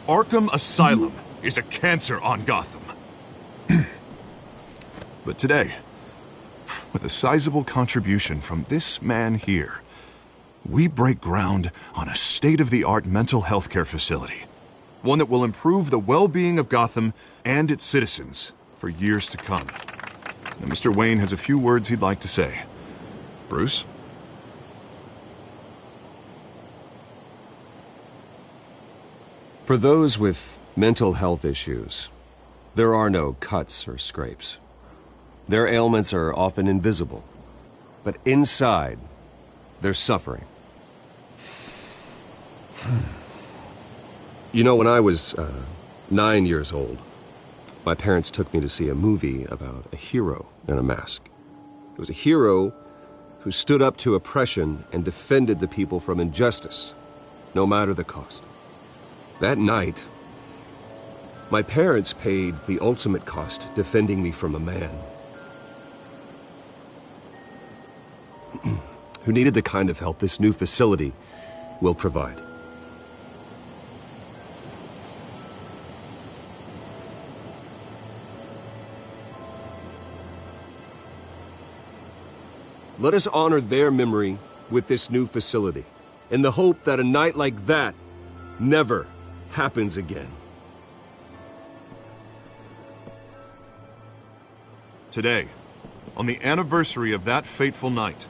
Speaker 9: Arkham Asylum is a cancer on Gotham. But today, with a sizable contribution from this man here, we break ground on a state-of-the-art mental health care facility. One that will improve the well-being of Gotham and its citizens for years to come. Now, Mr. Wayne has a few words he'd like to say. Bruce?
Speaker 18: For those with mental health issues, there are no cuts or scrapes. Their ailments are often invisible, but inside, they're suffering. You know, when I was 9 years old, my parents took me to see a movie about a hero in a mask. It was a hero who stood up to oppression and defended the people from injustice, no matter the cost. That night, my parents paid the ultimate cost defending me from a man who needed the kind of help this new facility will provide. Let us honor their memory with this new facility, in the hope that a night like that never happens again.
Speaker 9: Today, on the anniversary of that fateful night,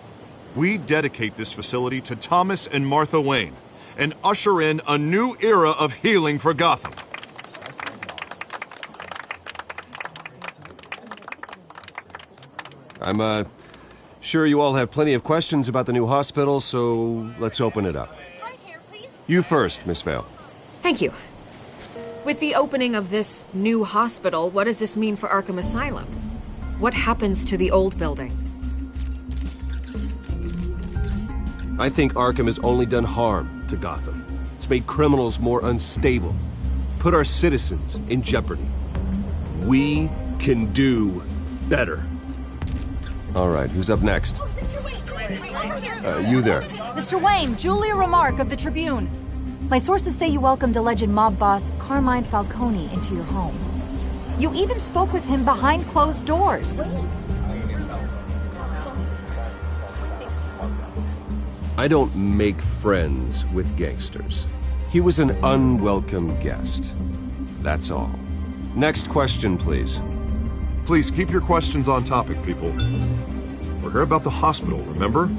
Speaker 9: we dedicate this facility to Thomas and Martha Wayne and usher in a new era of healing for Gotham.
Speaker 18: I'm sure you all have plenty of questions about the new hospital, so let's open it up. You first, Miss Vale.
Speaker 12: Thank you. With the opening of this new hospital, what does this mean for Arkham Asylum? What happens to the old building?
Speaker 18: I think Arkham has only done harm to Gotham. It's made criminals more unstable, put our citizens in jeopardy. We can do better. All right, who's up next? You there.
Speaker 20: Mr. Wayne, Julia Remark of the Tribune. My sources say you welcomed alleged mob boss Carmine Falcone into your home. You even spoke with him behind closed doors.
Speaker 18: I don't make friends with gangsters. He was an unwelcome guest. That's all. Next question, please.
Speaker 9: Please keep your questions on topic, people. We're here about the hospital, remember?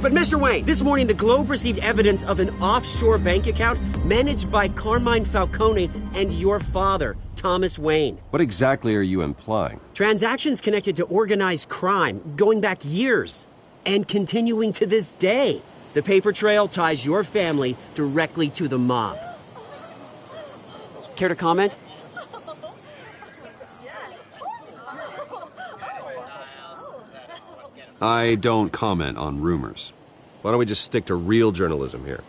Speaker 19: But Mr. Wayne, this morning the Globe received evidence of an offshore bank account managed by Carmine Falcone and your father, Thomas Wayne.
Speaker 18: What exactly are you implying?
Speaker 19: Transactions connected to organized crime going back years and continuing to this day. The paper trail ties your family directly to the mob. Care to comment?
Speaker 18: I don't comment on rumors. Why don't we just stick to real journalism here?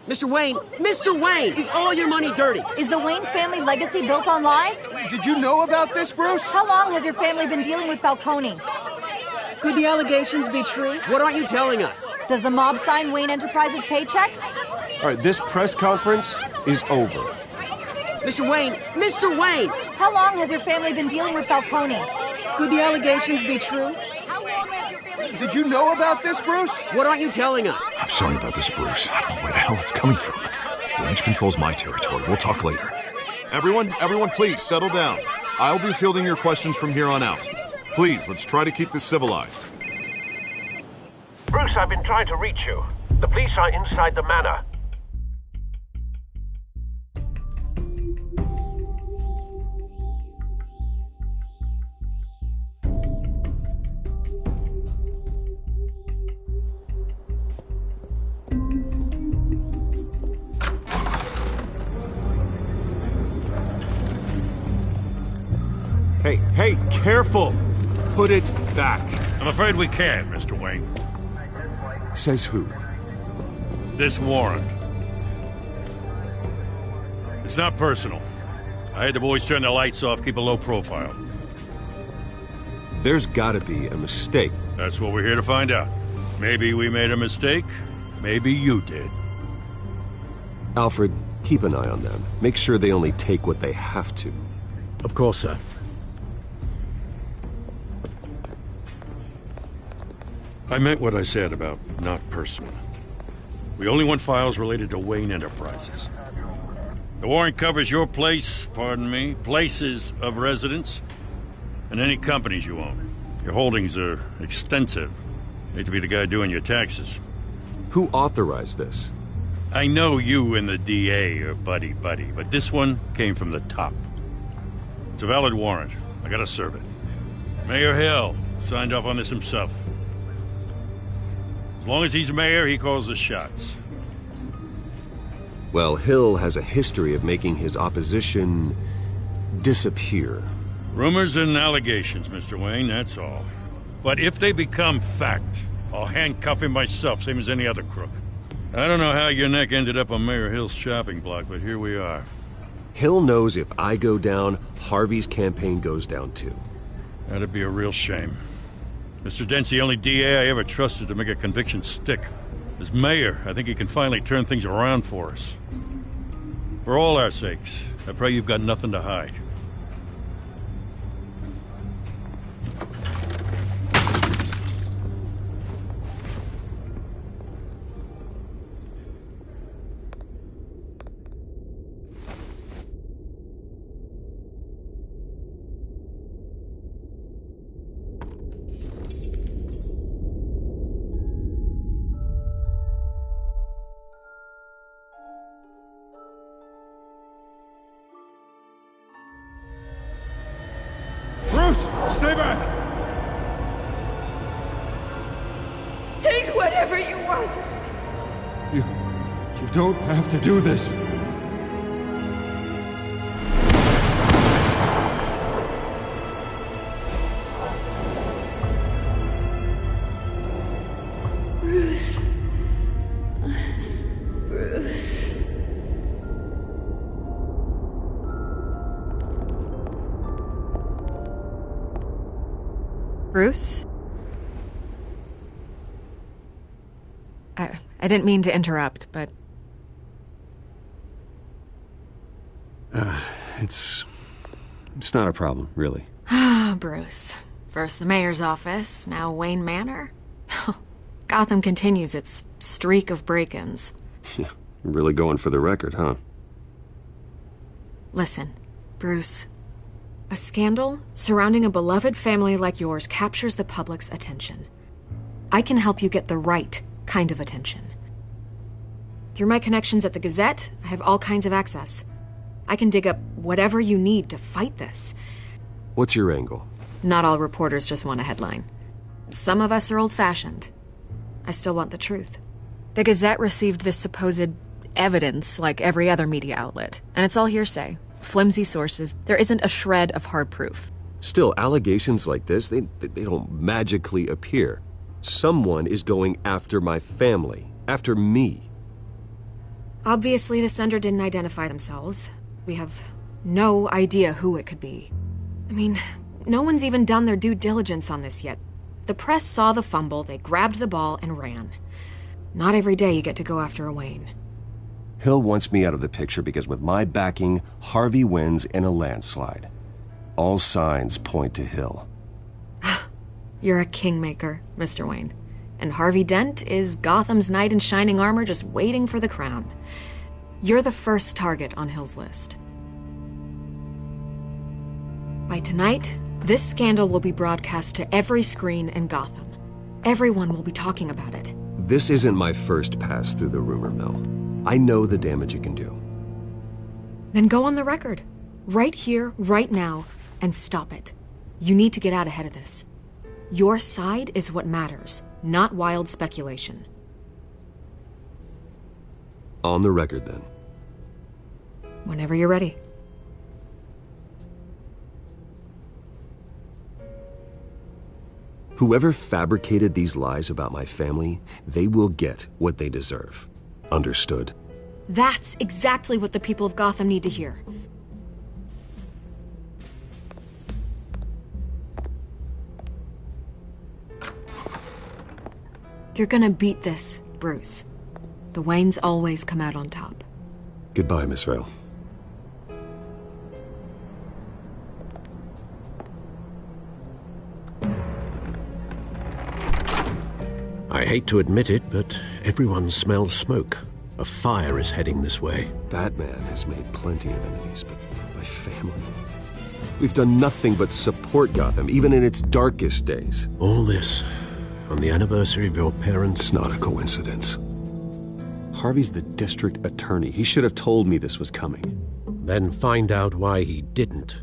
Speaker 19: Mr. Wayne, is all your money dirty?
Speaker 20: Is the Wayne family legacy built on lies?
Speaker 3: Did you know about this, Bruce?
Speaker 20: How long has your family been dealing with Falcone?
Speaker 21: Could the allegations be true?
Speaker 19: What aren't you telling us?
Speaker 20: Does the mob sign Wayne Enterprises paychecks?
Speaker 18: All right, this press conference is over.
Speaker 19: Mr. Wayne!
Speaker 20: How long has your family been dealing with Falcone?
Speaker 21: Could the allegations be true?
Speaker 3: Did you know about this, Bruce?
Speaker 19: What aren't you telling us?
Speaker 9: I'm sorry about this, Bruce. I don't know where the hell it's coming from. Damage control's my territory. We'll talk later. Everyone, please, settle down. I'll be fielding your questions from here on out. Please, let's try to keep this civilized.
Speaker 6: Bruce, I've been trying to reach you. The police are inside the manor.
Speaker 18: Hey, careful! Put it back.
Speaker 4: I'm afraid we can't, Mr. Wayne.
Speaker 18: Says who?
Speaker 4: This warrant. It's not personal. I had the boys turn the lights off, keep a low profile.
Speaker 18: There's gotta be a mistake.
Speaker 4: That's what we're here to find out. Maybe we made a mistake. Maybe you did.
Speaker 18: Alfred, keep an eye on them. Make sure they only take what they have to.
Speaker 6: Of course, sir.
Speaker 4: I meant what I said about not personal. We only want files related to Wayne Enterprises. The warrant covers your place, pardon me, places of residence, and any companies you own. Your holdings are extensive. Hate to be the guy doing your taxes.
Speaker 18: Who authorized this?
Speaker 4: I know you and the DA are buddy-buddy, but this one came from the top. It's a valid warrant. I gotta serve it. Mayor Hill signed off on this himself. As long as he's mayor, he calls the shots.
Speaker 18: Well, Hill has a history of making his opposition disappear.
Speaker 4: Rumors and allegations, Mr. Wayne, that's all. But if they become fact, I'll handcuff him myself, same as any other crook. I don't know how your neck ended up on Mayor Hill's shopping block, but here we are.
Speaker 18: Hill knows if I go down, Harvey's campaign goes down too.
Speaker 4: That'd be a real shame. Mr. Dent's the only DA I ever trusted to make a conviction stick. As mayor, I think he can finally turn things around for us. For all our sakes, I pray you've got nothing to hide.
Speaker 3: Stay back!
Speaker 11: Take whatever you want!
Speaker 3: You don't have to do this.
Speaker 11: Bruce. Bruce.
Speaker 12: Bruce? I didn't mean to interrupt, but...
Speaker 18: It's not a problem, really.
Speaker 12: Ah, Bruce. First the mayor's office, now Wayne Manor. Gotham continues its streak of break-ins.
Speaker 18: Yeah, really going for the record, huh?
Speaker 12: Listen, Bruce. A scandal surrounding a beloved family like yours captures the public's attention. I can help you get the right kind of attention. Through my connections at the Gazette, I have all kinds of access. I can dig up whatever you need to fight this.
Speaker 18: What's your angle?
Speaker 12: Not all reporters just want a headline. Some of us are old-fashioned. I still want the truth. The Gazette received this supposed evidence like every other media outlet, and it's all hearsay. Flimsy sources. There isn't a shred of hard proof.
Speaker 18: Still, allegations like this, they don't magically appear. Someone is going after my family, after me.
Speaker 12: Obviously, the sender didn't identify themselves. We have no idea who it could be. I mean, no one's even done their due diligence on this yet. The press saw the fumble, they grabbed the ball and ran. Not every day you get to go after a Wayne.
Speaker 18: Hill wants me out of the picture because with my backing, Harvey wins in a landslide. All signs point to Hill.
Speaker 12: You're a kingmaker, Mr. Wayne. And Harvey Dent is Gotham's knight in shining armor just waiting for the crown. You're the first target on Hill's list. By tonight, this scandal will be broadcast to every screen in Gotham. Everyone will be talking about it.
Speaker 18: This isn't my first pass through the rumor mill. I know the damage it can do.
Speaker 12: Then go on the record. Right here, right now, and stop it. You need to get out ahead of this. Your side is what matters, not wild speculation.
Speaker 18: On the record, then.
Speaker 12: Whenever you're ready.
Speaker 18: Whoever fabricated these lies about my family, they will get what they deserve. Understood?
Speaker 12: That's exactly what the people of Gotham need to hear. You're gonna beat this, Bruce. The Waynes always come out on top.
Speaker 18: Goodbye, Miss Vale.
Speaker 6: I hate to admit it, but everyone smells smoke. A fire is heading this way.
Speaker 18: Batman has made plenty of enemies, but my family... We've done nothing but support Gotham, even in its darkest days.
Speaker 6: All this on the anniversary of your parents'...
Speaker 18: It's not a coincidence. Harvey's the district attorney. He should have told me this was coming.
Speaker 6: Then find out why he didn't.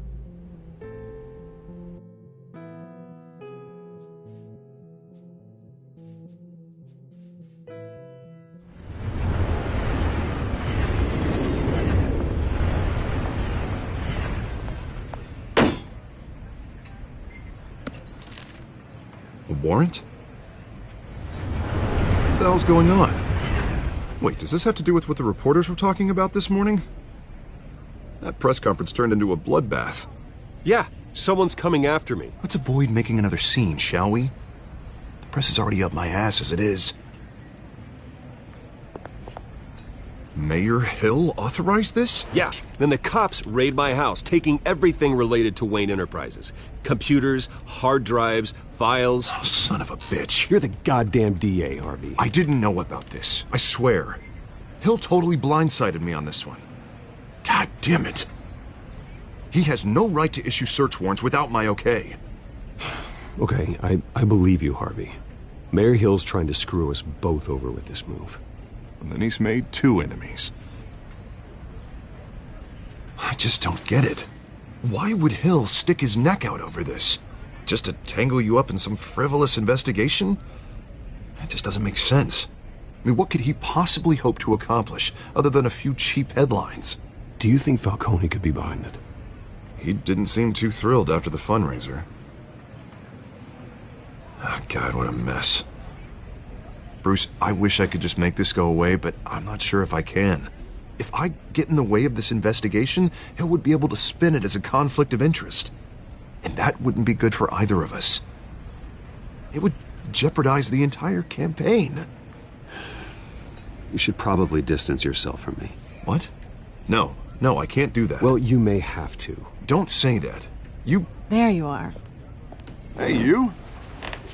Speaker 9: A warrant? What the hell's going on? Wait, does this have to do with what the reporters were talking about this morning? That press conference turned into a bloodbath.
Speaker 18: Yeah, someone's coming after me.
Speaker 9: Let's avoid making another scene, shall we? The press is already up my ass as it is. Mayor Hill authorized this?
Speaker 18: Yeah, then the cops raid my house, taking everything related to Wayne Enterprises. Computers, hard drives, files.
Speaker 9: Oh, son of a bitch.
Speaker 18: You're the goddamn DA, Harvey.
Speaker 9: I didn't know about this. I swear. Hill totally blindsided me on this one. God damn it. He has no right to issue search warrants without my okay.
Speaker 18: Okay, I believe you, Harvey. Mayor Hill's trying to screw us both over with this move.
Speaker 9: And then he's made 2 enemies. I just don't get it. Why would Hill stick his neck out over this? Just to tangle you up in some frivolous investigation? It just doesn't make sense. I mean, what could he possibly hope to accomplish other than a few cheap headlines?
Speaker 18: Do you think Falcone could be behind it?
Speaker 9: He didn't seem too thrilled after the fundraiser. Oh, God, what a mess. Bruce, I wish I could just make this go away, but I'm not sure if I can. If I get in the way of this investigation, Hill would be able to spin it as a conflict of interest. And that wouldn't be good for either of us. It would jeopardize the entire campaign.
Speaker 18: You should probably distance yourself from me.
Speaker 9: What? No, I can't do that.
Speaker 18: Well, you may have to.
Speaker 9: Don't say that. You...
Speaker 1: There you are.
Speaker 9: Hey, you?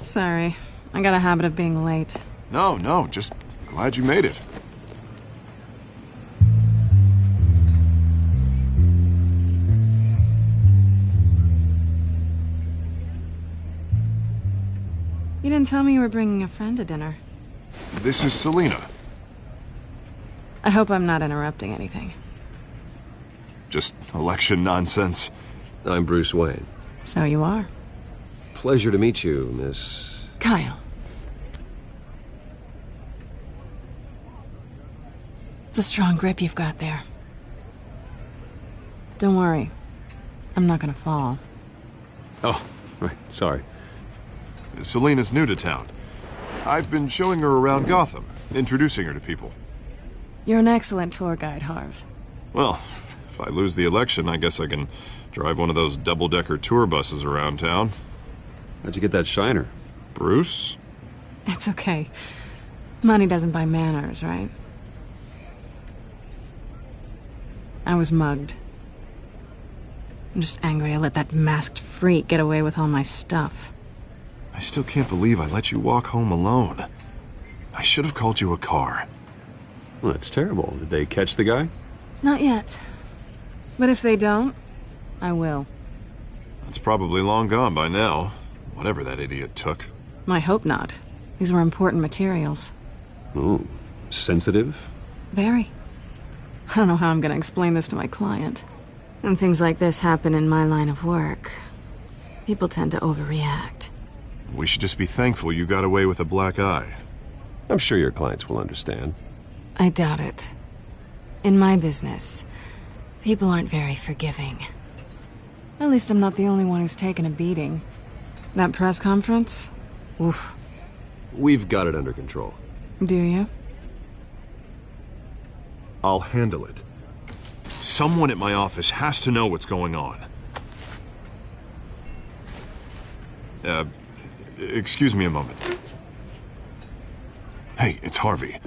Speaker 1: Sorry. I got a habit of being late.
Speaker 9: No, just glad you made it.
Speaker 1: You didn't tell me you were bringing a friend to dinner.
Speaker 9: This is Selina.
Speaker 1: I hope I'm not interrupting anything.
Speaker 9: Just election nonsense.
Speaker 18: I'm Bruce Wayne.
Speaker 1: So you are.
Speaker 18: Pleasure to meet you, Miss...
Speaker 1: Kyle. It's a strong grip you've got there. Don't worry. I'm not gonna fall.
Speaker 18: Oh, right, sorry.
Speaker 9: Selina's new to town. I've been showing her around Gotham, introducing her to people.
Speaker 1: You're an excellent tour guide, Harv.
Speaker 9: Well, if I lose the election, I guess I can drive one of those double-decker tour buses around town.
Speaker 18: How'd you get that shiner?
Speaker 9: Bruce?
Speaker 1: It's okay. Money doesn't buy manners, right? I was mugged. I'm just angry I let that masked freak get away with all my stuff.
Speaker 9: I still can't believe I let you walk home alone. I should have called you a car.
Speaker 18: Well, that's terrible. Did they catch the guy?
Speaker 1: Not yet. But if they don't, I will.
Speaker 9: That's probably long gone by now, whatever that idiot took.
Speaker 1: I hope not. These were important materials.
Speaker 18: Ooh, sensitive?
Speaker 1: Very. I don't know how I'm gonna explain this to my client. When things like this happen in my line of work, people tend to overreact.
Speaker 9: We should just be thankful you got away with a black eye.
Speaker 18: I'm sure your clients will understand.
Speaker 1: I doubt it. In my business, people aren't very forgiving. At least I'm not the only one who's taken a beating. That press conference? Oof.
Speaker 9: We've got it under control.
Speaker 1: Do you?
Speaker 9: I'll handle it. Someone at my office has to know what's going on. Excuse me a moment. Hey, it's Harvey.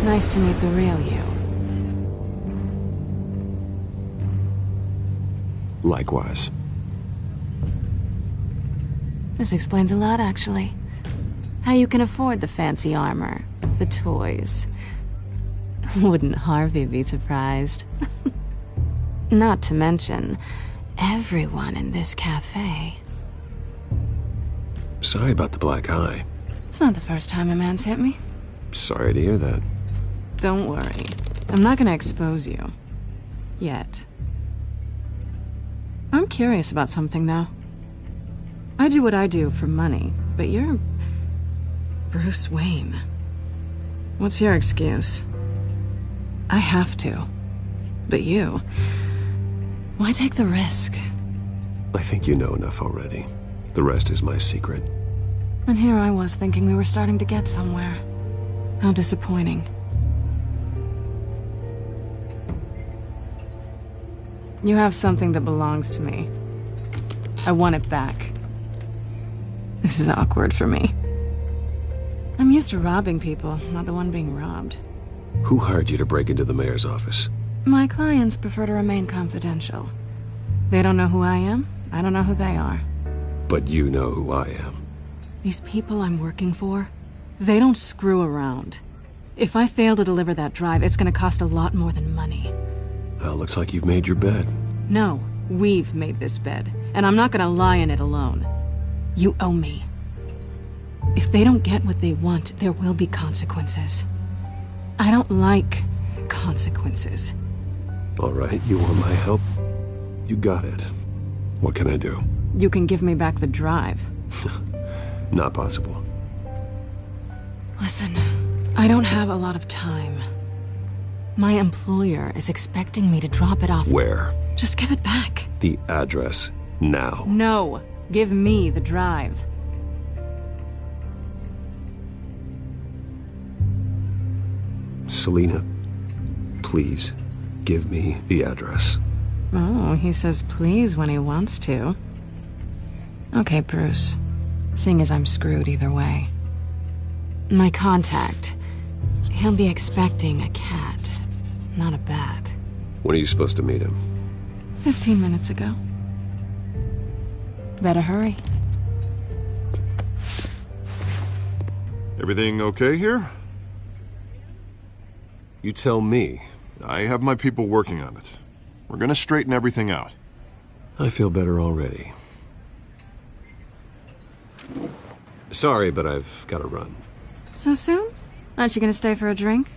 Speaker 1: Nice to meet the real you.
Speaker 9: Likewise.
Speaker 1: This explains a lot, actually. How you can afford the fancy armor, the toys. Wouldn't Harvey be surprised? Not to mention, everyone in this cafe.
Speaker 9: Sorry about the black eye.
Speaker 1: It's not the first time a man's hit me.
Speaker 9: Sorry to hear that.
Speaker 1: Don't worry. I'm not gonna expose you. Yet. I'm curious about something, though. I do what I do for money, but you're... Bruce Wayne. What's your excuse? I have to. But you... Why take the risk?
Speaker 9: I think you know enough already. The rest is my secret.
Speaker 1: And here I was thinking we were starting to get somewhere. How disappointing. You have something that belongs to me. I want it back. This is awkward for me. I'm used to robbing people, not the one being robbed.
Speaker 9: Who hired you to break into the mayor's office?
Speaker 1: My clients prefer to remain confidential. They don't know who I am, I don't know who they are.
Speaker 9: But you know who I am.
Speaker 1: These people I'm working for, they don't screw around. If I fail to deliver that drive, it's gonna cost a lot more than money.
Speaker 9: Well, looks like you've made your bed.
Speaker 1: No, we've made this bed, and I'm not gonna lie in it alone. You owe me. If they don't get what they want, there will be consequences. I don't like consequences.
Speaker 9: All right, you want my help? You got it. What can I do?
Speaker 1: You can give me back the drive.
Speaker 9: Not possible.
Speaker 1: Listen, I don't have a lot of time. My employer is expecting me to drop it off.
Speaker 9: Where?
Speaker 1: Just give it back.
Speaker 9: The address, now.
Speaker 1: No, give me the drive.
Speaker 9: Selina, please, give me the address.
Speaker 1: Oh, he says please when he wants to. Okay, Bruce. Seeing as I'm screwed either way. My contact. He'll be expecting a cat, not a bat.
Speaker 9: When are you supposed to meet him?
Speaker 1: 15 minutes ago. Better hurry.
Speaker 9: Everything okay here? You tell me. I have my people working on it. We're gonna straighten everything out. I feel better already. Sorry, but I've got to run.
Speaker 1: So soon? Aren't you gonna stay for a drink?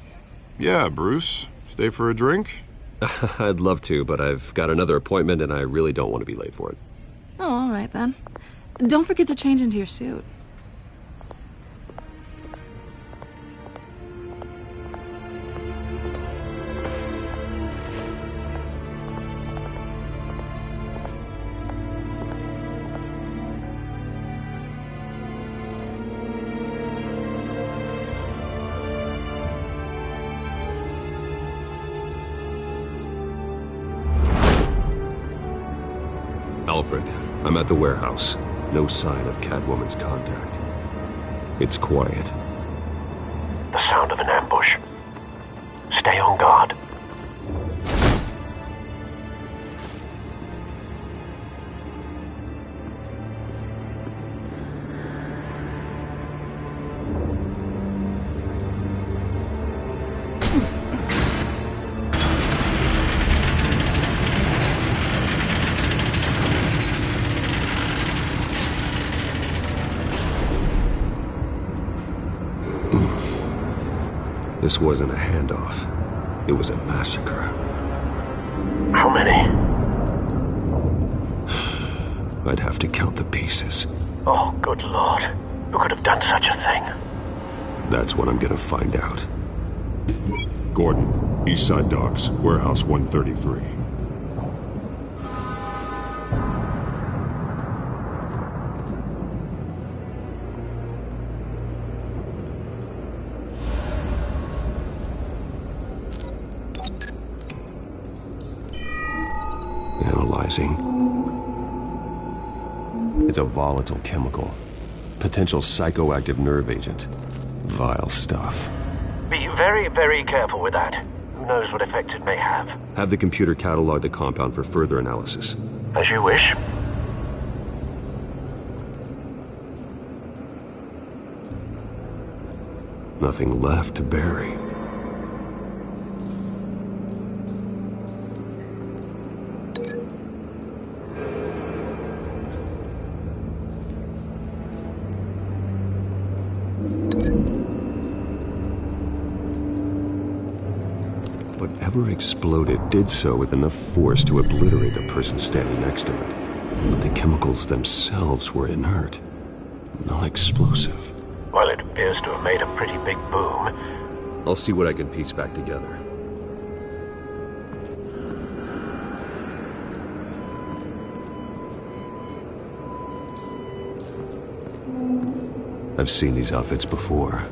Speaker 9: Yeah, Bruce. Stay for a drink? I'd love to, but I've got another appointment and I really don't want to be late for it.
Speaker 1: Oh, all right then. Don't forget to change into your suit.
Speaker 9: Alfred, I'm at the warehouse. No sign of Catwoman's contact. It's quiet.
Speaker 7: The sound of an ambush. Stay on guard.
Speaker 9: This wasn't a handoff. It was a massacre.
Speaker 6: How many?
Speaker 18: I'd have to count the pieces.
Speaker 6: Oh, good lord. Who could have done such a thing?
Speaker 18: That's what I'm gonna find out.
Speaker 8: Gordon, Eastside Docks, Warehouse 133.
Speaker 18: Analyzing. It's a volatile chemical. Potential psychoactive nerve agent. Vile stuff.
Speaker 6: Be very, very careful with that. Who knows what effect it may have.
Speaker 18: Have the computer catalog the compound for further analysis.
Speaker 6: As you wish.
Speaker 18: Nothing left to bury. Whatever exploded did so with enough force to obliterate the person standing next to it. But the chemicals themselves were inert, not explosive.
Speaker 6: Well, it appears to have made a pretty big boom.
Speaker 18: I'll see what I can piece back together. I've seen these outfits before.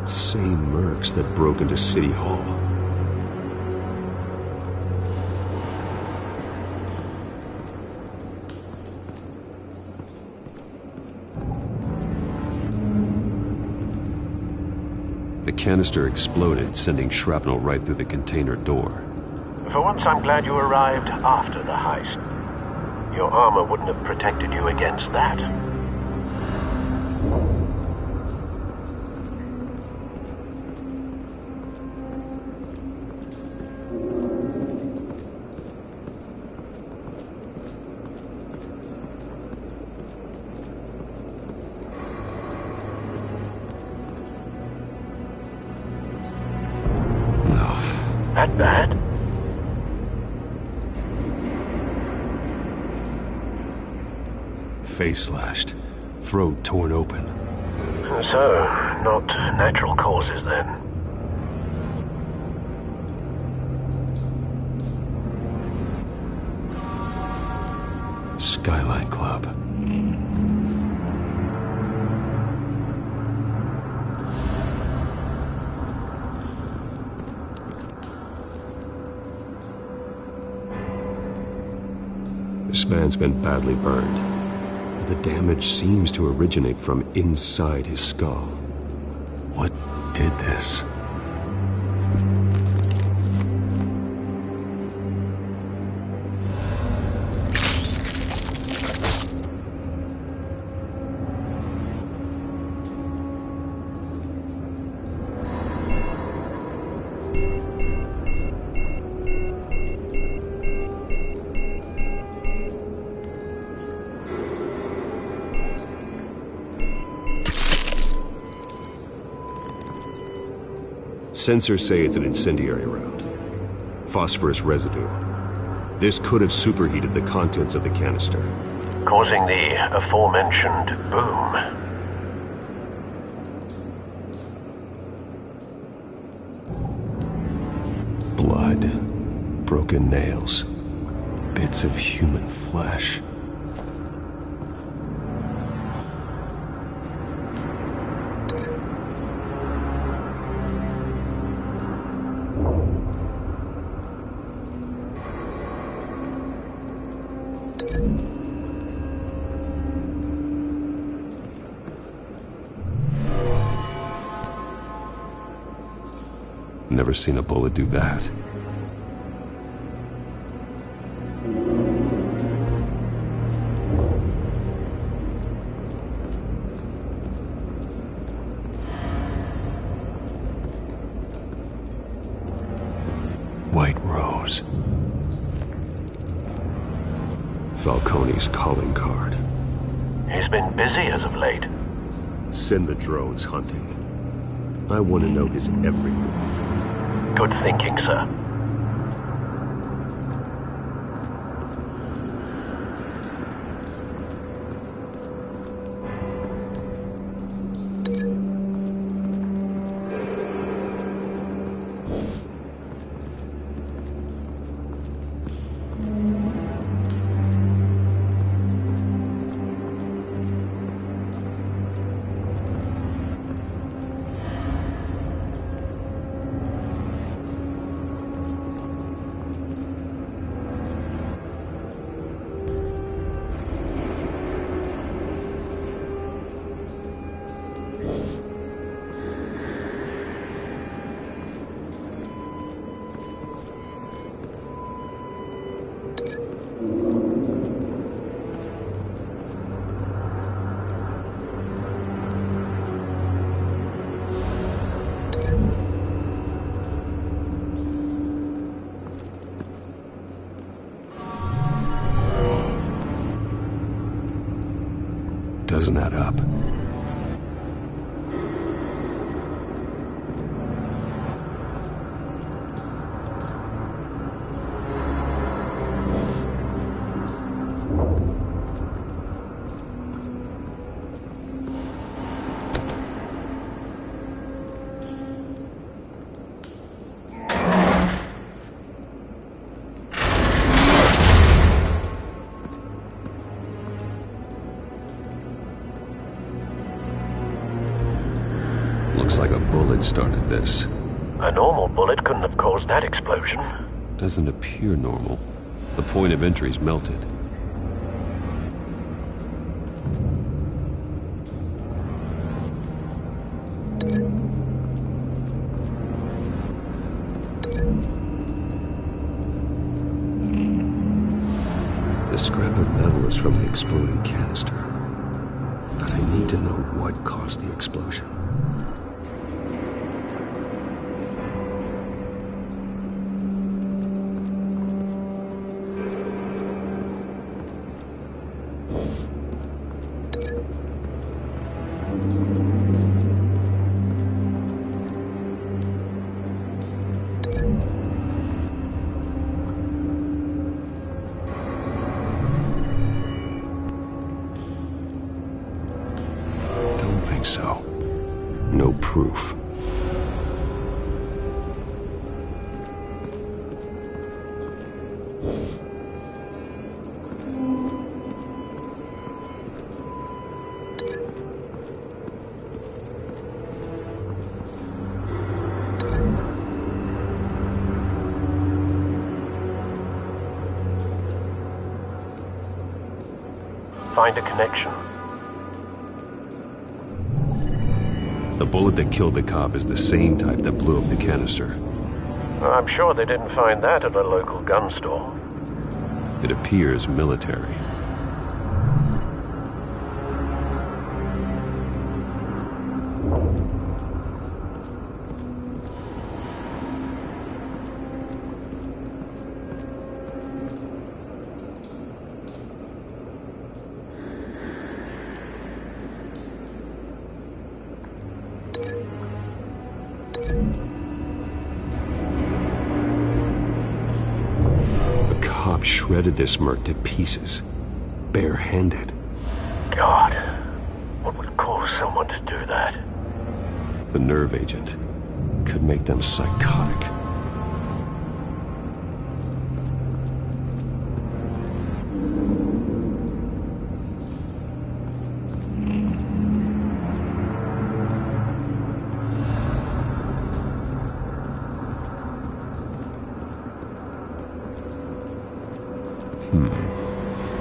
Speaker 18: Same mercs that broke into City Hall. The canister exploded, sending shrapnel right through the container door.
Speaker 6: For once, I'm glad you arrived after the heist. Your armor wouldn't have protected you against that. That bad?
Speaker 18: Face slashed, throat torn open.
Speaker 6: So, not natural causes then.
Speaker 18: Skyline Club. This man's been badly burned. The damage seems to originate from inside his skull. What did this? Sensors say it's an incendiary round. Phosphorus residue. This could have superheated the contents of the canister,
Speaker 6: causing the aforementioned boom.
Speaker 18: Blood, broken nails, bits of human flesh. Never seen a bullet do that. White Rose. Falcone's calling card.
Speaker 6: He's been busy as of late.
Speaker 18: Send the drones hunting. I want to know his every move.
Speaker 6: Good thinking, sir.
Speaker 18: doesn't add up. Looks like a bullet started this.
Speaker 6: A normal bullet couldn't have caused that explosion.
Speaker 18: Doesn't appear normal. The point of entry's melted. The scrap of metal is from the exploding canister. But I need to know what caused the explosion. So, no proof.
Speaker 6: Find a connection.
Speaker 18: The bullet that killed the cop is the same type that blew up the canister.
Speaker 6: I'm sure they didn't find that at a local gun store.
Speaker 18: It appears military. Shredded this merc to pieces, barehanded.
Speaker 6: God, what would cause someone to do that?
Speaker 18: The nerve agent could make them psychotic.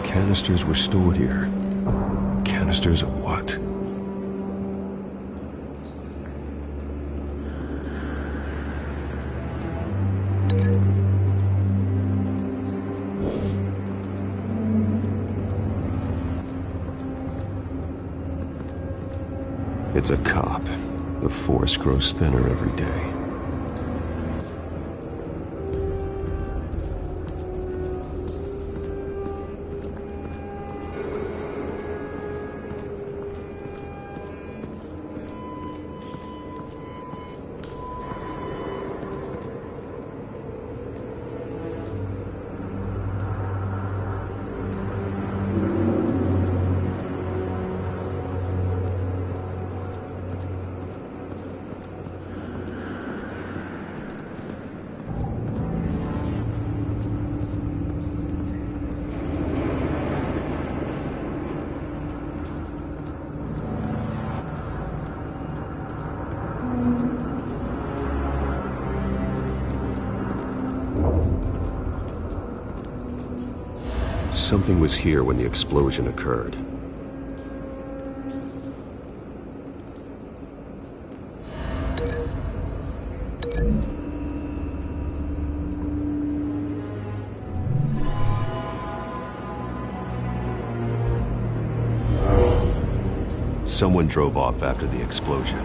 Speaker 18: Canisters were stored here. Canisters of what? It's a cop. The force grows thinner every day. Something was here when the explosion occurred. Someone drove off after the explosion.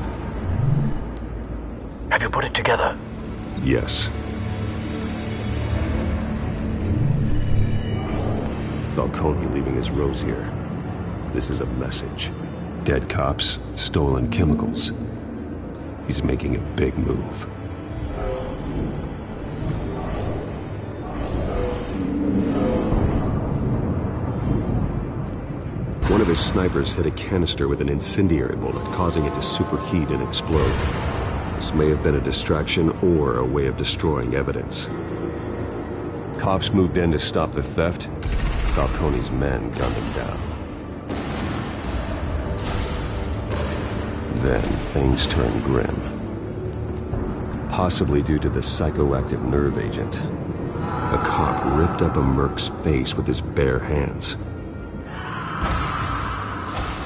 Speaker 6: Have you put it together?
Speaker 18: Yes. Falcone leaving his rose here. This is a message. Dead cops, stolen chemicals. He's making a big move. One of his snipers hit a canister with an incendiary bullet, causing it to superheat and explode. This may have been a distraction or a way of destroying evidence. Cops moved in to stop the theft. Falcone's men gunned him down. Then things turned grim. Possibly due to the psychoactive nerve agent. A cop ripped up a merc's face with his bare hands.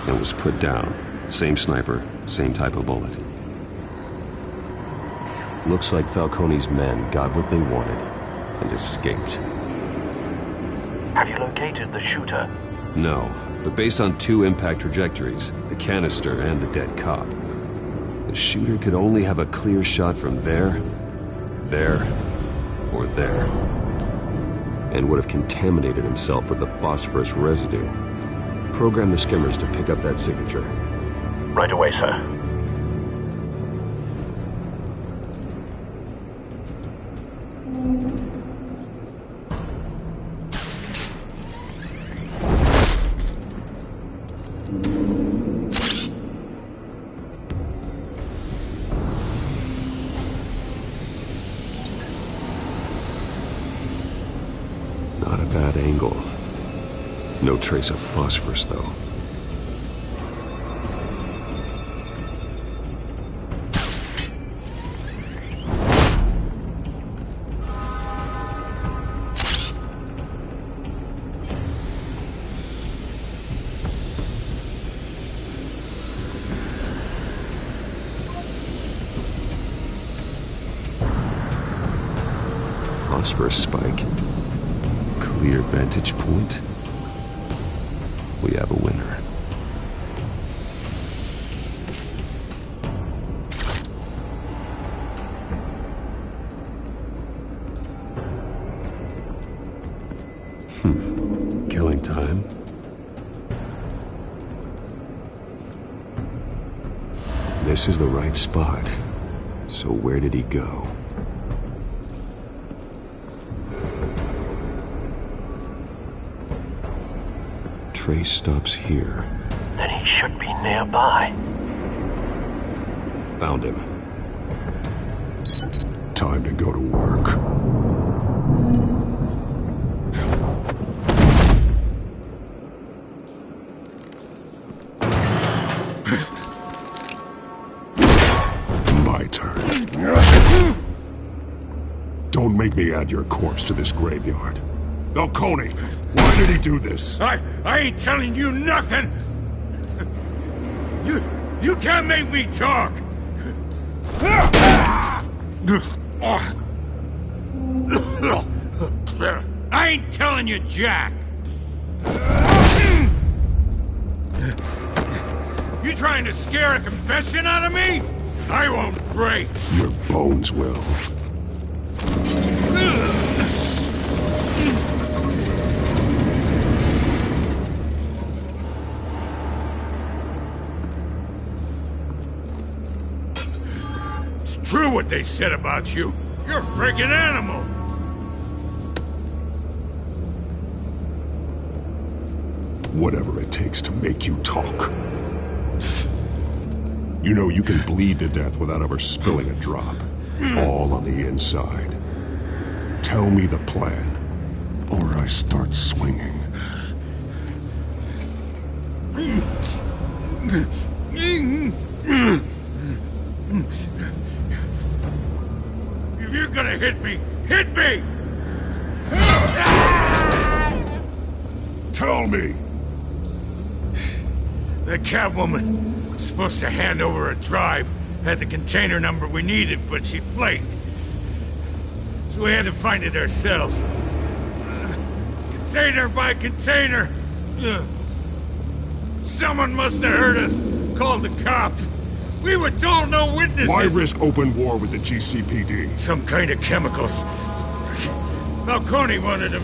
Speaker 18: And was put down. Same sniper, same type of bullet. Looks like Falcone's men got what they wanted and escaped.
Speaker 7: Have you located the shooter?
Speaker 18: No, but based on 2 impact trajectories, the canister and the dead cop, the shooter could only have a clear shot from there, or there, and would have contaminated himself with the phosphorus residue. Program the skimmers to pick up that signature.
Speaker 7: Right away, sir.
Speaker 18: Not a bad angle. No trace of phosphorus, though. Phosphorus spike. Clear vantage point. We have a winner. Killing time. This is the right spot. So where did he go? Trace stops here.
Speaker 7: Then he should be nearby.
Speaker 18: Found him.
Speaker 8: Time to go to work. My turn. Don't make me add your corpse to this graveyard. Falcone, why did he do this?
Speaker 4: I ain't telling you nothing! You can't make me talk! I ain't telling you jack! You trying to scare a confession out of me? I won't break!
Speaker 8: Your bones will.
Speaker 4: True what they said about you. You're a friggin' animal.
Speaker 8: Whatever it takes to make you talk. You know you can bleed to death without ever spilling a drop. All on the inside. Tell me the plan, or I start swinging.
Speaker 4: If you're gonna hit me, hit me!
Speaker 8: Tell me!
Speaker 4: The Catwoman was supposed to hand over a drive, had the container number we needed, but she flaked. So we had to find it ourselves. Container by container. Someone must have heard us, called the cops. We were told no witnesses.
Speaker 8: Why risk open war with the GCPD?
Speaker 4: Some kind of chemicals. Falcone wanted them.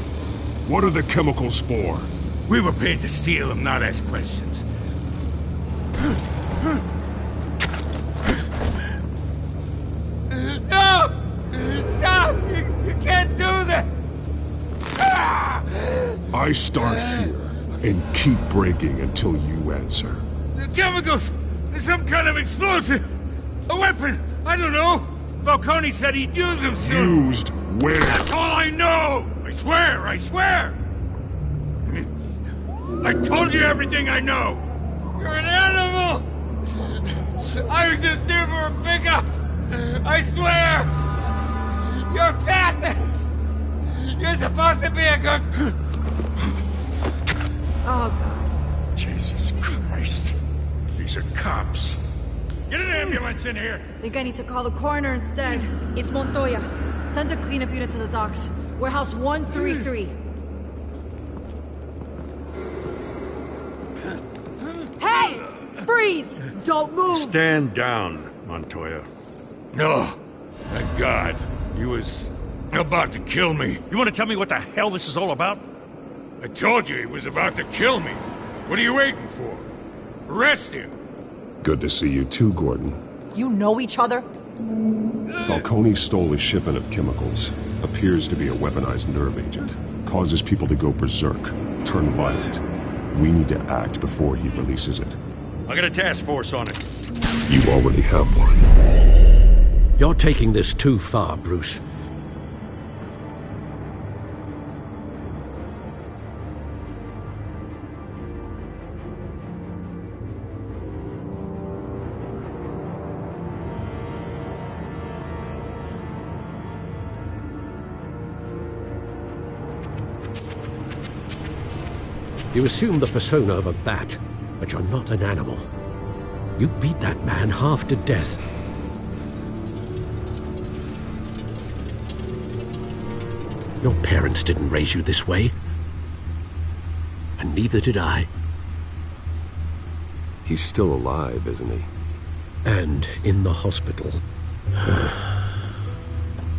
Speaker 8: What are the chemicals for?
Speaker 4: We were paid to steal them, not ask questions.
Speaker 3: No! Stop! You can't do that!
Speaker 8: I start here and keep breaking until you answer.
Speaker 3: The chemicals! There's some kind of explosive! A weapon! I don't know! Falcone said he'd use them soon!
Speaker 8: Used where?
Speaker 3: That's all I know! I swear! I swear! I told you everything I know! You're an animal! I was just here for a pickup! I swear! You're fat! You're supposed to be a good...
Speaker 21: Oh, God.
Speaker 3: Jesus Christ. These are cops. Get an ambulance in here!
Speaker 20: Think I need to call the coroner instead. It's Montoya. Send a cleanup unit to the docks. Warehouse 133. Hey! Freeze! Don't move!
Speaker 4: Stand down, Montoya.
Speaker 3: No. Thank God. He was about to kill me.
Speaker 4: You want to tell me what the hell this is all about?
Speaker 3: I told you he was about to kill me. What are you waiting for? Arrest him.
Speaker 8: Good to see you too, Gordon.
Speaker 20: You know each other?
Speaker 8: Falcone stole a shipment of chemicals. Appears to be a weaponized nerve agent. Causes people to go berserk, turn violent. We need to act before he releases it.
Speaker 4: I got a task force on it.
Speaker 8: You already have one.
Speaker 6: You're taking this too far, Bruce. You assume the persona of a bat, but you're not an animal. You beat that man half to death. Your parents didn't raise you this way. And neither did I.
Speaker 18: He's still alive, isn't he?
Speaker 6: And in the hospital.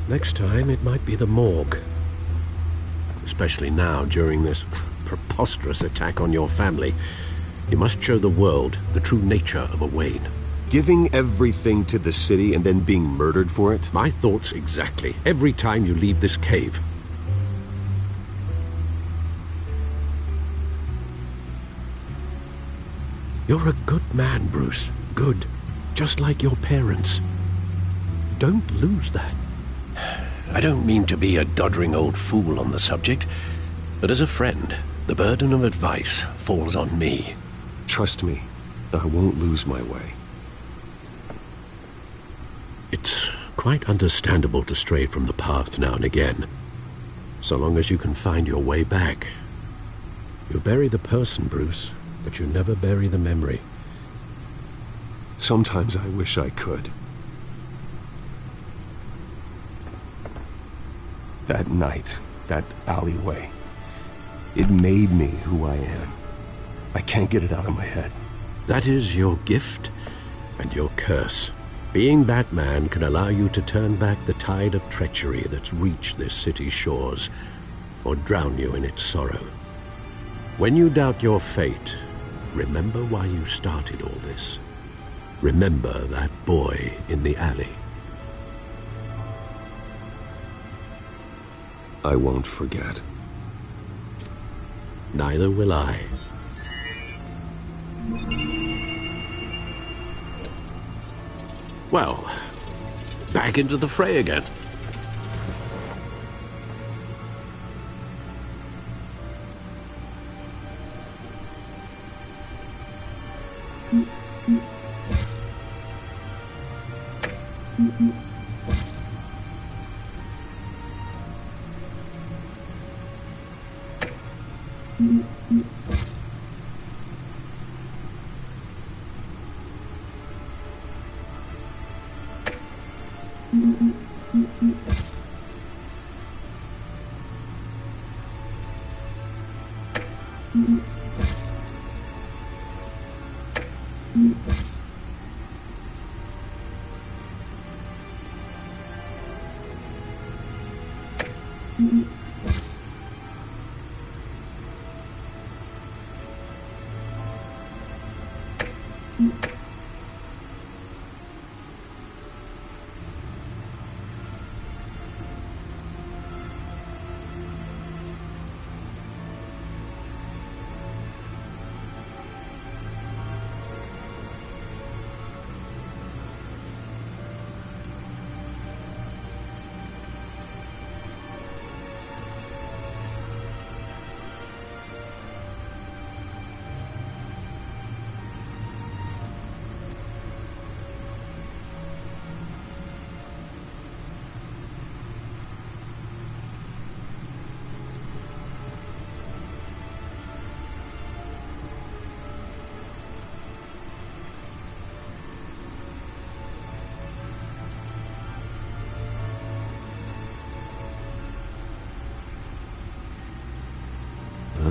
Speaker 6: Next time, it might be the morgue. Especially now, during this preposterous attack on your family. You must show the world the true nature of a Wayne.
Speaker 18: Giving everything to the city and then being murdered for it?
Speaker 6: My thoughts exactly. Every time you leave this cave. You're a good man, Bruce. Good. Just like your parents. Don't lose that. I don't mean to be a doddering old fool on the subject, but as a friend, the burden of advice falls on me.
Speaker 18: Trust me, I won't lose my way.
Speaker 6: It's quite understandable to stray from the path now and again, so long as you can find your way back. You bury the person, Bruce, but you never bury the memory.
Speaker 18: Sometimes I wish I could. That night, that alleyway, it made me who I am. I can't get it out of my head.
Speaker 6: That is your gift and your curse. Being Batman can allow you to turn back the tide of treachery that's reached this city's shores, or drown you in its sorrow. When you doubt your fate, remember why you started all this. Remember that boy in the alley.
Speaker 18: I won't forget.
Speaker 6: Neither will I. Well, back into the fray again.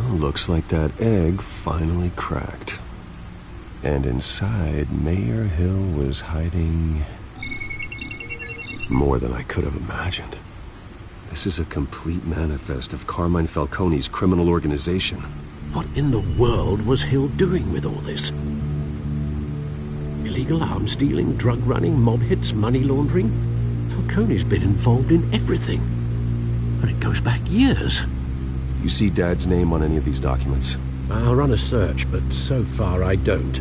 Speaker 18: Well, looks like that egg finally cracked. And inside, Mayor Hill was hiding more than I could have imagined. This is a complete manifest of Carmine Falcone's criminal organization.
Speaker 6: What in the world was Hill doing with all this? Illegal arms dealing, drug running, mob hits, money laundering? Falcone's been involved in everything. And it goes back years.
Speaker 18: You see Dad's name on any of these documents?
Speaker 6: I'll run a search, but so far I don't.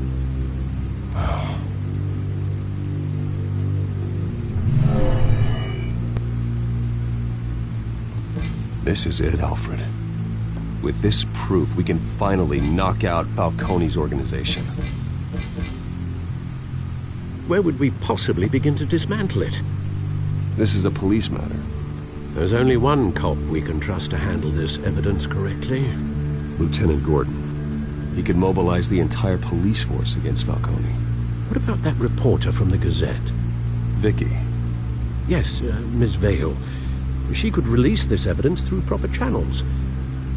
Speaker 18: This is it, Alfred. With this proof, we can finally knock out Falcone's organization.
Speaker 6: Where would we possibly begin to dismantle it?
Speaker 18: This is a police matter.
Speaker 6: There's only one cop we can trust to handle this evidence correctly.
Speaker 18: Lieutenant Gordon. He could mobilize the entire police force against Falcone.
Speaker 6: What about that reporter from the Gazette?
Speaker 18: Vicky.
Speaker 6: Yes, Miss Vale. She could release this evidence through proper channels.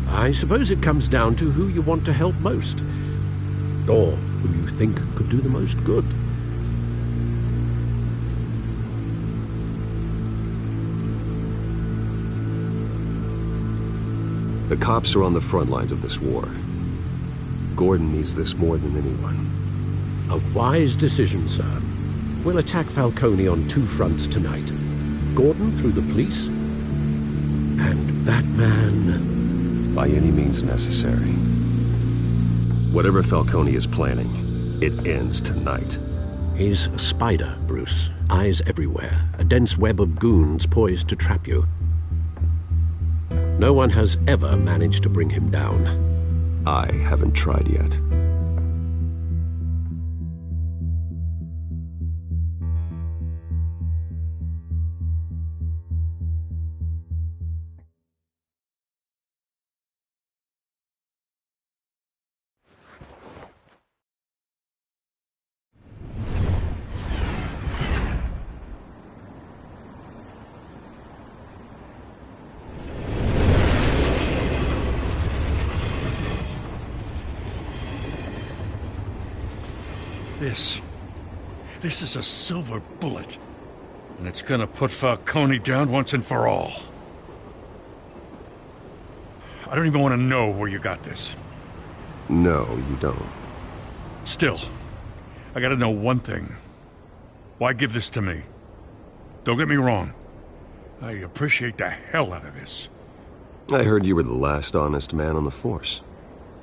Speaker 6: I suppose it comes down to who you want to help most. Or who you think could do the most good.
Speaker 18: The cops are on the front lines of this war. Gordon needs this more than anyone.
Speaker 6: A wise decision, sir. We'll attack Falcone on two fronts tonight. Gordon through the police, and Batman...
Speaker 18: by any means necessary. Whatever Falcone is planning, it ends tonight.
Speaker 6: He's a spider, Bruce. Eyes everywhere. A dense web of goons poised to trap you. No one has ever managed to bring him down.
Speaker 18: I haven't tried yet.
Speaker 4: This is a silver bullet. And it's gonna put Falcone down once and for all. I don't even want to know where you got this.
Speaker 18: No, you don't.
Speaker 4: Still, I gotta know one thing. Why give this to me? Don't get me wrong. I appreciate the hell out of this.
Speaker 18: I heard you were the last honest man on the force.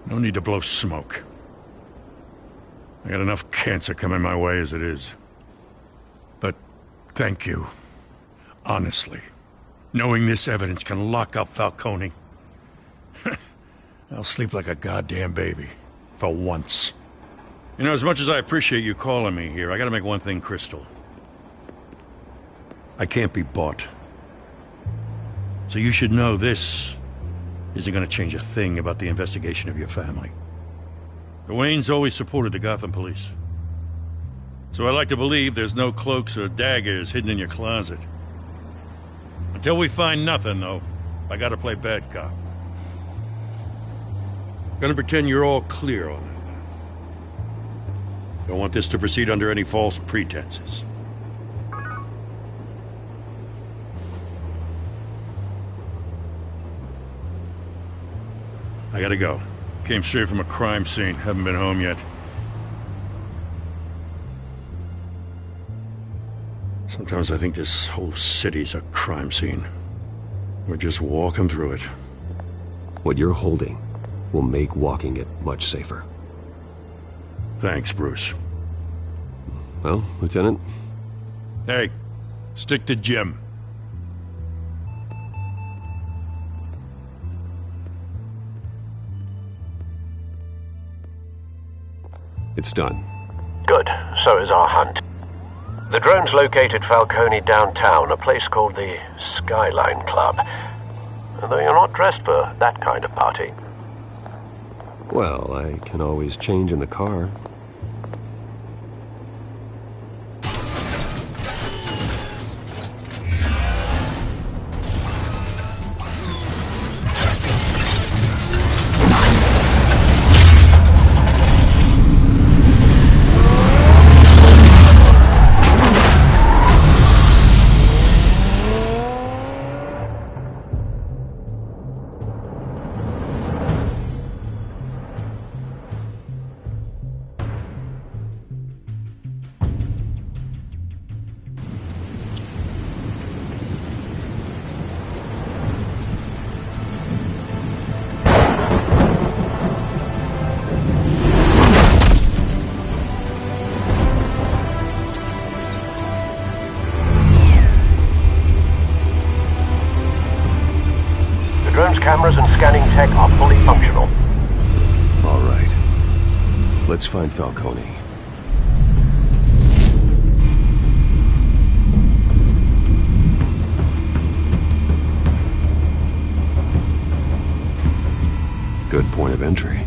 Speaker 4: No need to blow smoke. I got enough cancer coming my way as it is. But thank you. Honestly. Knowing this evidence can lock up Falcone. I'll sleep like a goddamn baby. For once. You know, as much as I appreciate you calling me here, I gotta make one thing crystal. I can't be bought. So you should know this isn't gonna change a thing about the investigation of your family. The Waynes always supported the Gotham police. So I like to believe there's no cloaks or daggers hidden in your closet. Until we find nothing, though, I gotta play bad cop. Gonna pretend you're all clear on it. Don't want this to proceed under any false pretenses. I gotta go. Came straight from a crime scene. Haven't been home yet. Sometimes I think this whole city's a crime scene. We're just walking through it.
Speaker 18: What you're holding will make walking it much safer.
Speaker 4: Thanks, Bruce.
Speaker 18: Well, Lieutenant?
Speaker 4: Hey, stick to Jim.
Speaker 18: It's done.
Speaker 6: Good. So is our hunt. The drones located Falcone downtown, a place called the Skyline Club. Though you're not dressed for that kind of party.
Speaker 18: Well, I can always change in the car.
Speaker 6: drone's cameras and scanning tech are fully functional.
Speaker 18: All right. Let's find Falcone. Good point of entry.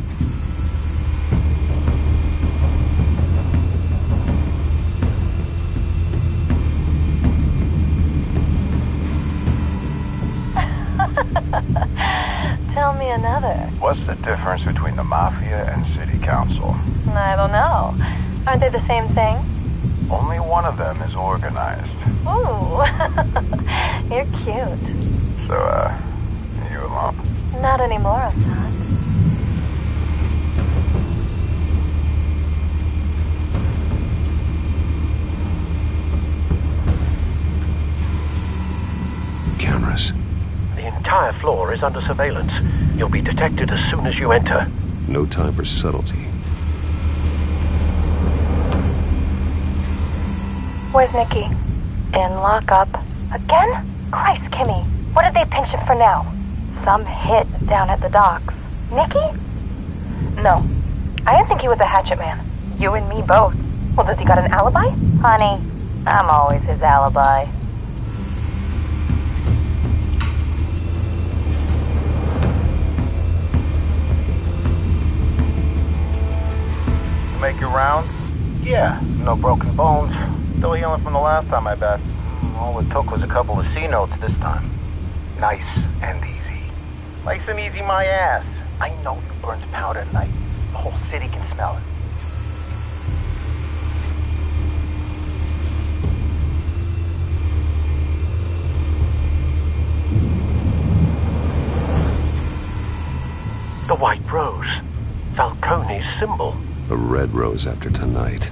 Speaker 5: Tell me another.
Speaker 22: What's the difference between the Mafia and City Council?
Speaker 5: I don't know. Aren't they the same thing?
Speaker 22: Only one of them is organized.
Speaker 5: Ooh, you're cute.
Speaker 22: So, you alone?
Speaker 5: Not anymore, Assad.
Speaker 18: Cameras.
Speaker 6: The entire floor is under surveillance. You'll be detected as soon as you enter.
Speaker 18: No time for subtlety.
Speaker 5: Where's Nikki? In lockup. Again? Christ, Kimmy. What did they pinch him for now? Some hit down at the docks. Nikki? No. I didn't think he was a hatchet man. You and me both. Well, does he got an alibi? Honey, I'm always his alibi.
Speaker 22: Make your round?
Speaker 23: Yeah, no broken bones. Still healing from the last time, I bet. All it took was a couple of C notes this time. Nice and easy. Nice and easy my ass. I know you burned powder tonight. The whole city can smell it.
Speaker 6: The white rose. Falcone's symbol.
Speaker 18: A red rose after tonight.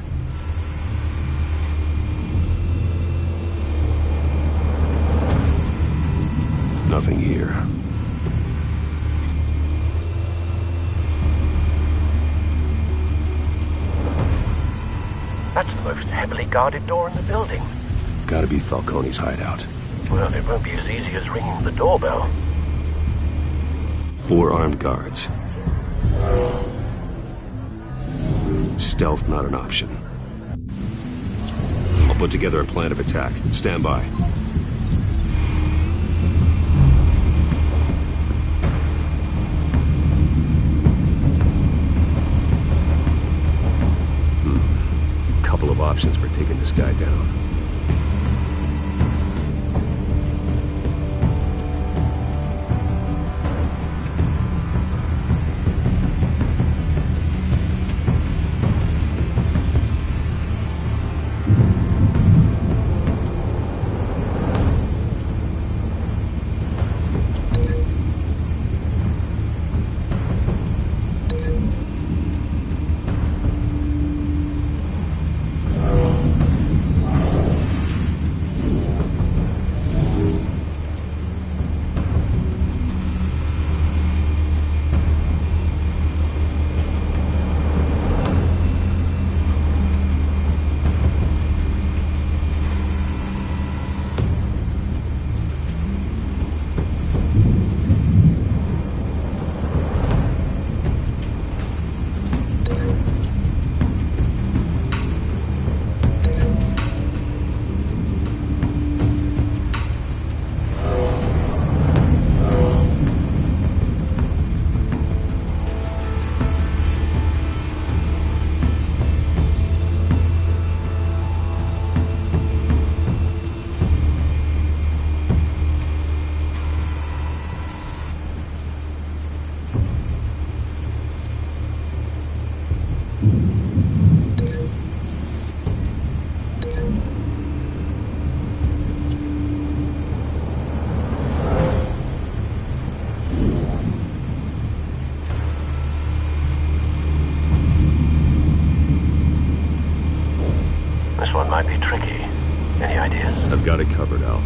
Speaker 18: Nothing here.
Speaker 6: That's the most heavily guarded door in the building.
Speaker 18: Gotta be Falcone's hideout.
Speaker 6: Well, it won't be as easy as ringing the doorbell.
Speaker 18: 4 armed guards. Stealth not an option. I'll put together a plan of attack. Stand by. Couple of options for taking this guy down.
Speaker 6: This one might be tricky. Any ideas?
Speaker 18: I've got it covered, Al.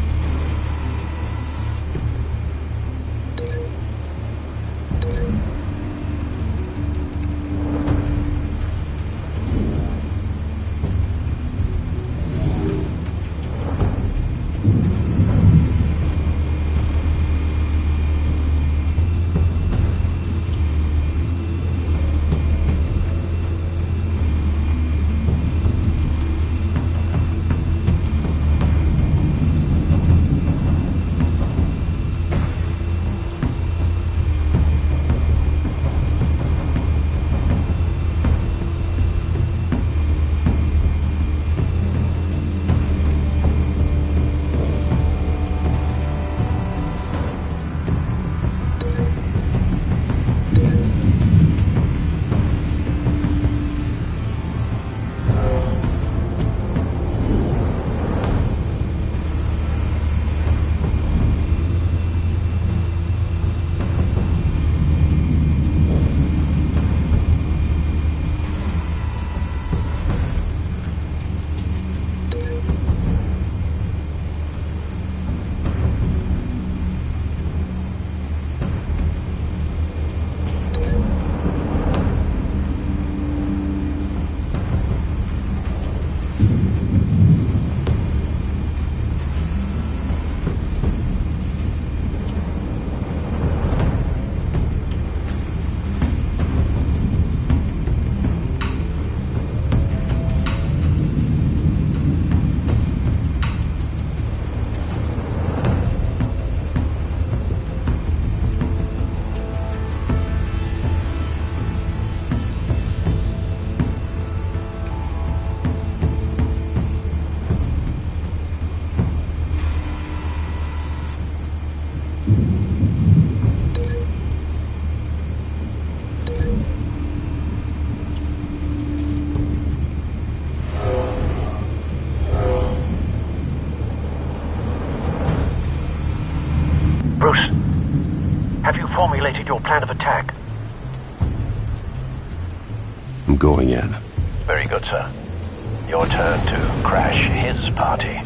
Speaker 6: formulated your plan of attack?
Speaker 18: I'm going in.
Speaker 6: Very good, sir. Your turn to crash his party.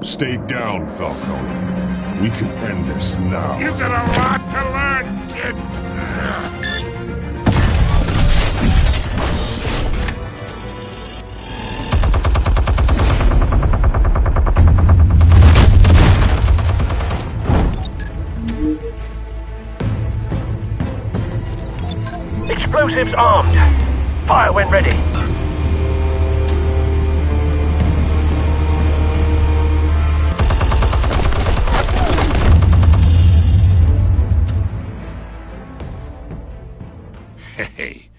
Speaker 8: Stay down, Falcone. We can end this now.
Speaker 3: You got a lot to learn, kid.
Speaker 6: Explosives armed. Fire when ready.
Speaker 3: Hey.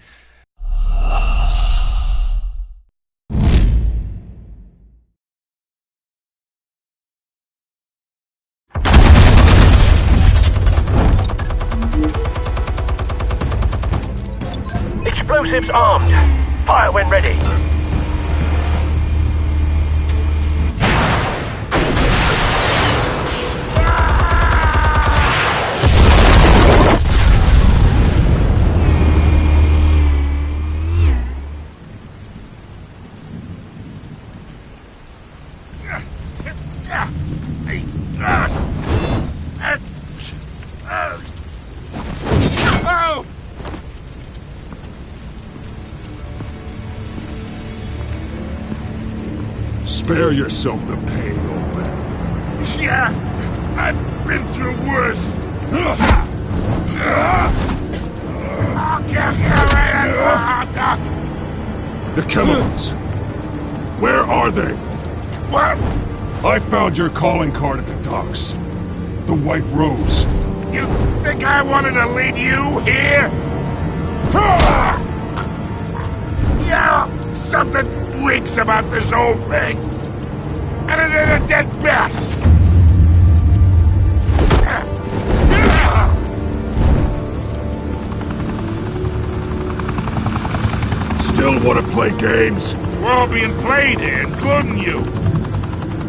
Speaker 6: Explosives armed. Fire when ready.
Speaker 8: Spare yourself the pain, old man.
Speaker 3: Yeah, I've been through worse. I'll kill you right at the hot dog.
Speaker 8: The chemicals. Where are they?
Speaker 3: What?
Speaker 8: I found your calling card at the docks. The White Rose.
Speaker 3: You think I wanted to lead you here? Yeah, something weeks about this whole thing. And it is a dead bat.
Speaker 8: Still want to play games?
Speaker 3: We're all being played here, including you.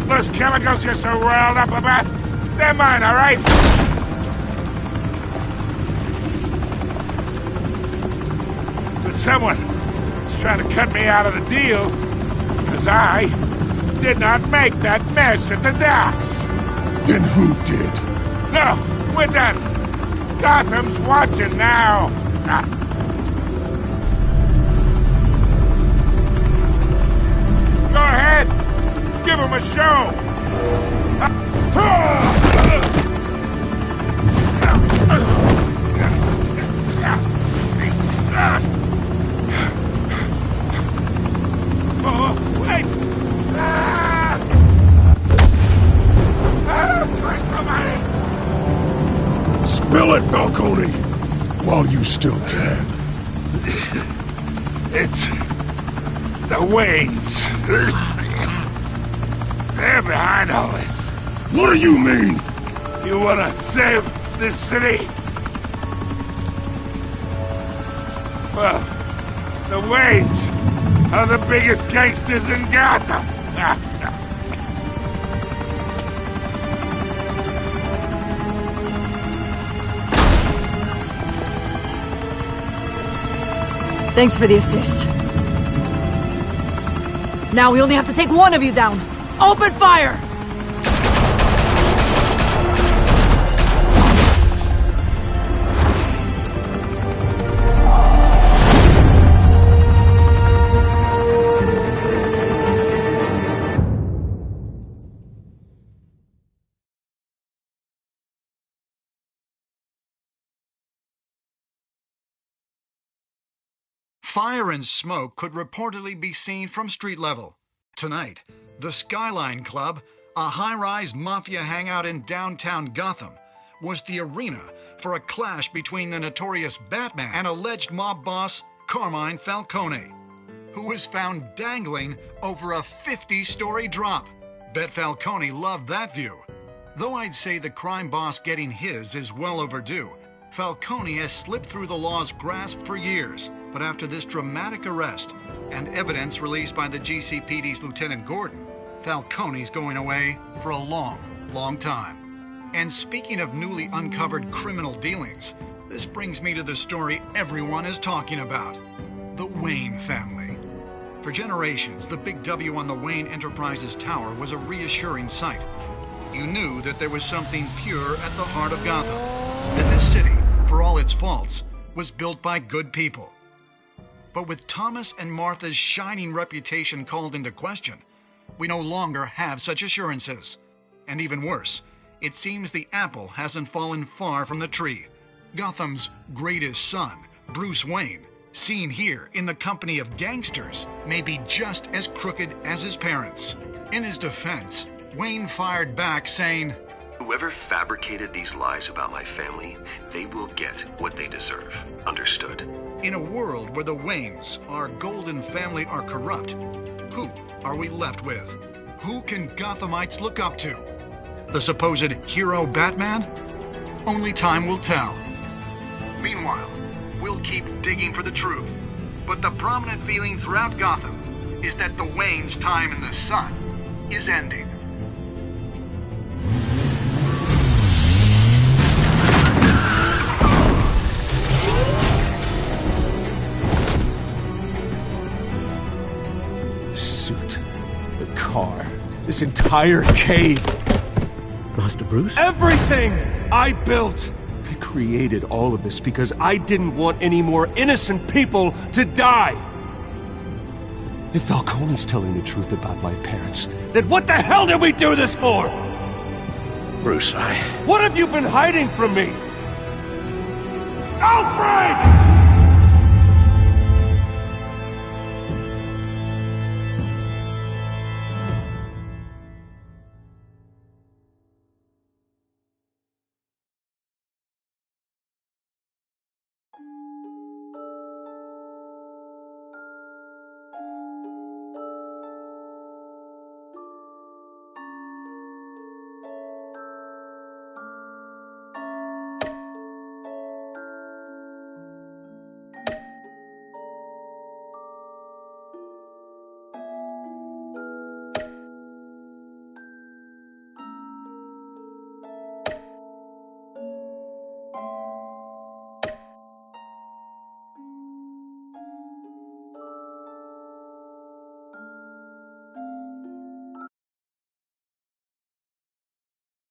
Speaker 3: Those chemicals you're so riled up about, they're mine, all right? But someone is trying to cut me out of the deal, because I did not make that mess at the docks.
Speaker 8: Then who did?
Speaker 3: No, we're done. Gotham's watching now. Go ahead. Give him a show. Oh, wait.
Speaker 8: Spill it, Falcone, while you still can.
Speaker 3: It's the Waynes. They're behind all this.
Speaker 8: What do you mean?
Speaker 3: You want to save this city? Well, the Waynes are the biggest gangsters in Gotham.
Speaker 20: Thanks for the assist. Now we only have to take one of you down. Open fire!
Speaker 14: Fire and smoke could reportedly be seen from street level. Tonight, the Skyline Club, a high-rise mafia hangout in downtown Gotham, was the arena for a clash between the notorious Batman and alleged mob boss Carmine Falcone, who was found dangling over a 50-story drop. Bet Falcone loved that view. Though I'd say the crime boss getting his is well overdue, Falcone has slipped through the law's grasp for years. But after this dramatic arrest and evidence released by the GCPD's Lieutenant Gordon, Falcone's going away for a long, long time. And speaking of newly uncovered criminal dealings, this brings me to the story everyone is talking about: the Wayne family. For generations, the big W on the Wayne Enterprises Tower was a reassuring sight. You knew that there was something pure at the heart of Gotham, that this city, for all its faults, was built by good people. But with Thomas and Martha's shining reputation called into question, we no longer have such assurances. And even worse, it seems the apple hasn't fallen far from the tree. Gotham's greatest son, Bruce Wayne, seen here in the company of gangsters, may be just as crooked as his parents. In his defense, Wayne fired back saying,
Speaker 2: "Whoever fabricated these lies about my family, they will get what they deserve. Understood?"
Speaker 14: In a world where the Waynes, our golden family, are corrupt, who are we left with? Who can Gothamites look up to? The supposed hero Batman? Only time will tell. Meanwhile, we'll keep digging for the truth. But the prominent feeling throughout Gotham is that the Waynes' time in the sun is ending.
Speaker 18: This entire cave.
Speaker 6: Master Bruce?
Speaker 18: Everything I built. I created all of this because I didn't want any more innocent people to die. If Falcone's telling the truth about my parents, then what the hell did we do this for?
Speaker 6: Bruce,
Speaker 18: What have you been hiding from me? Alfred!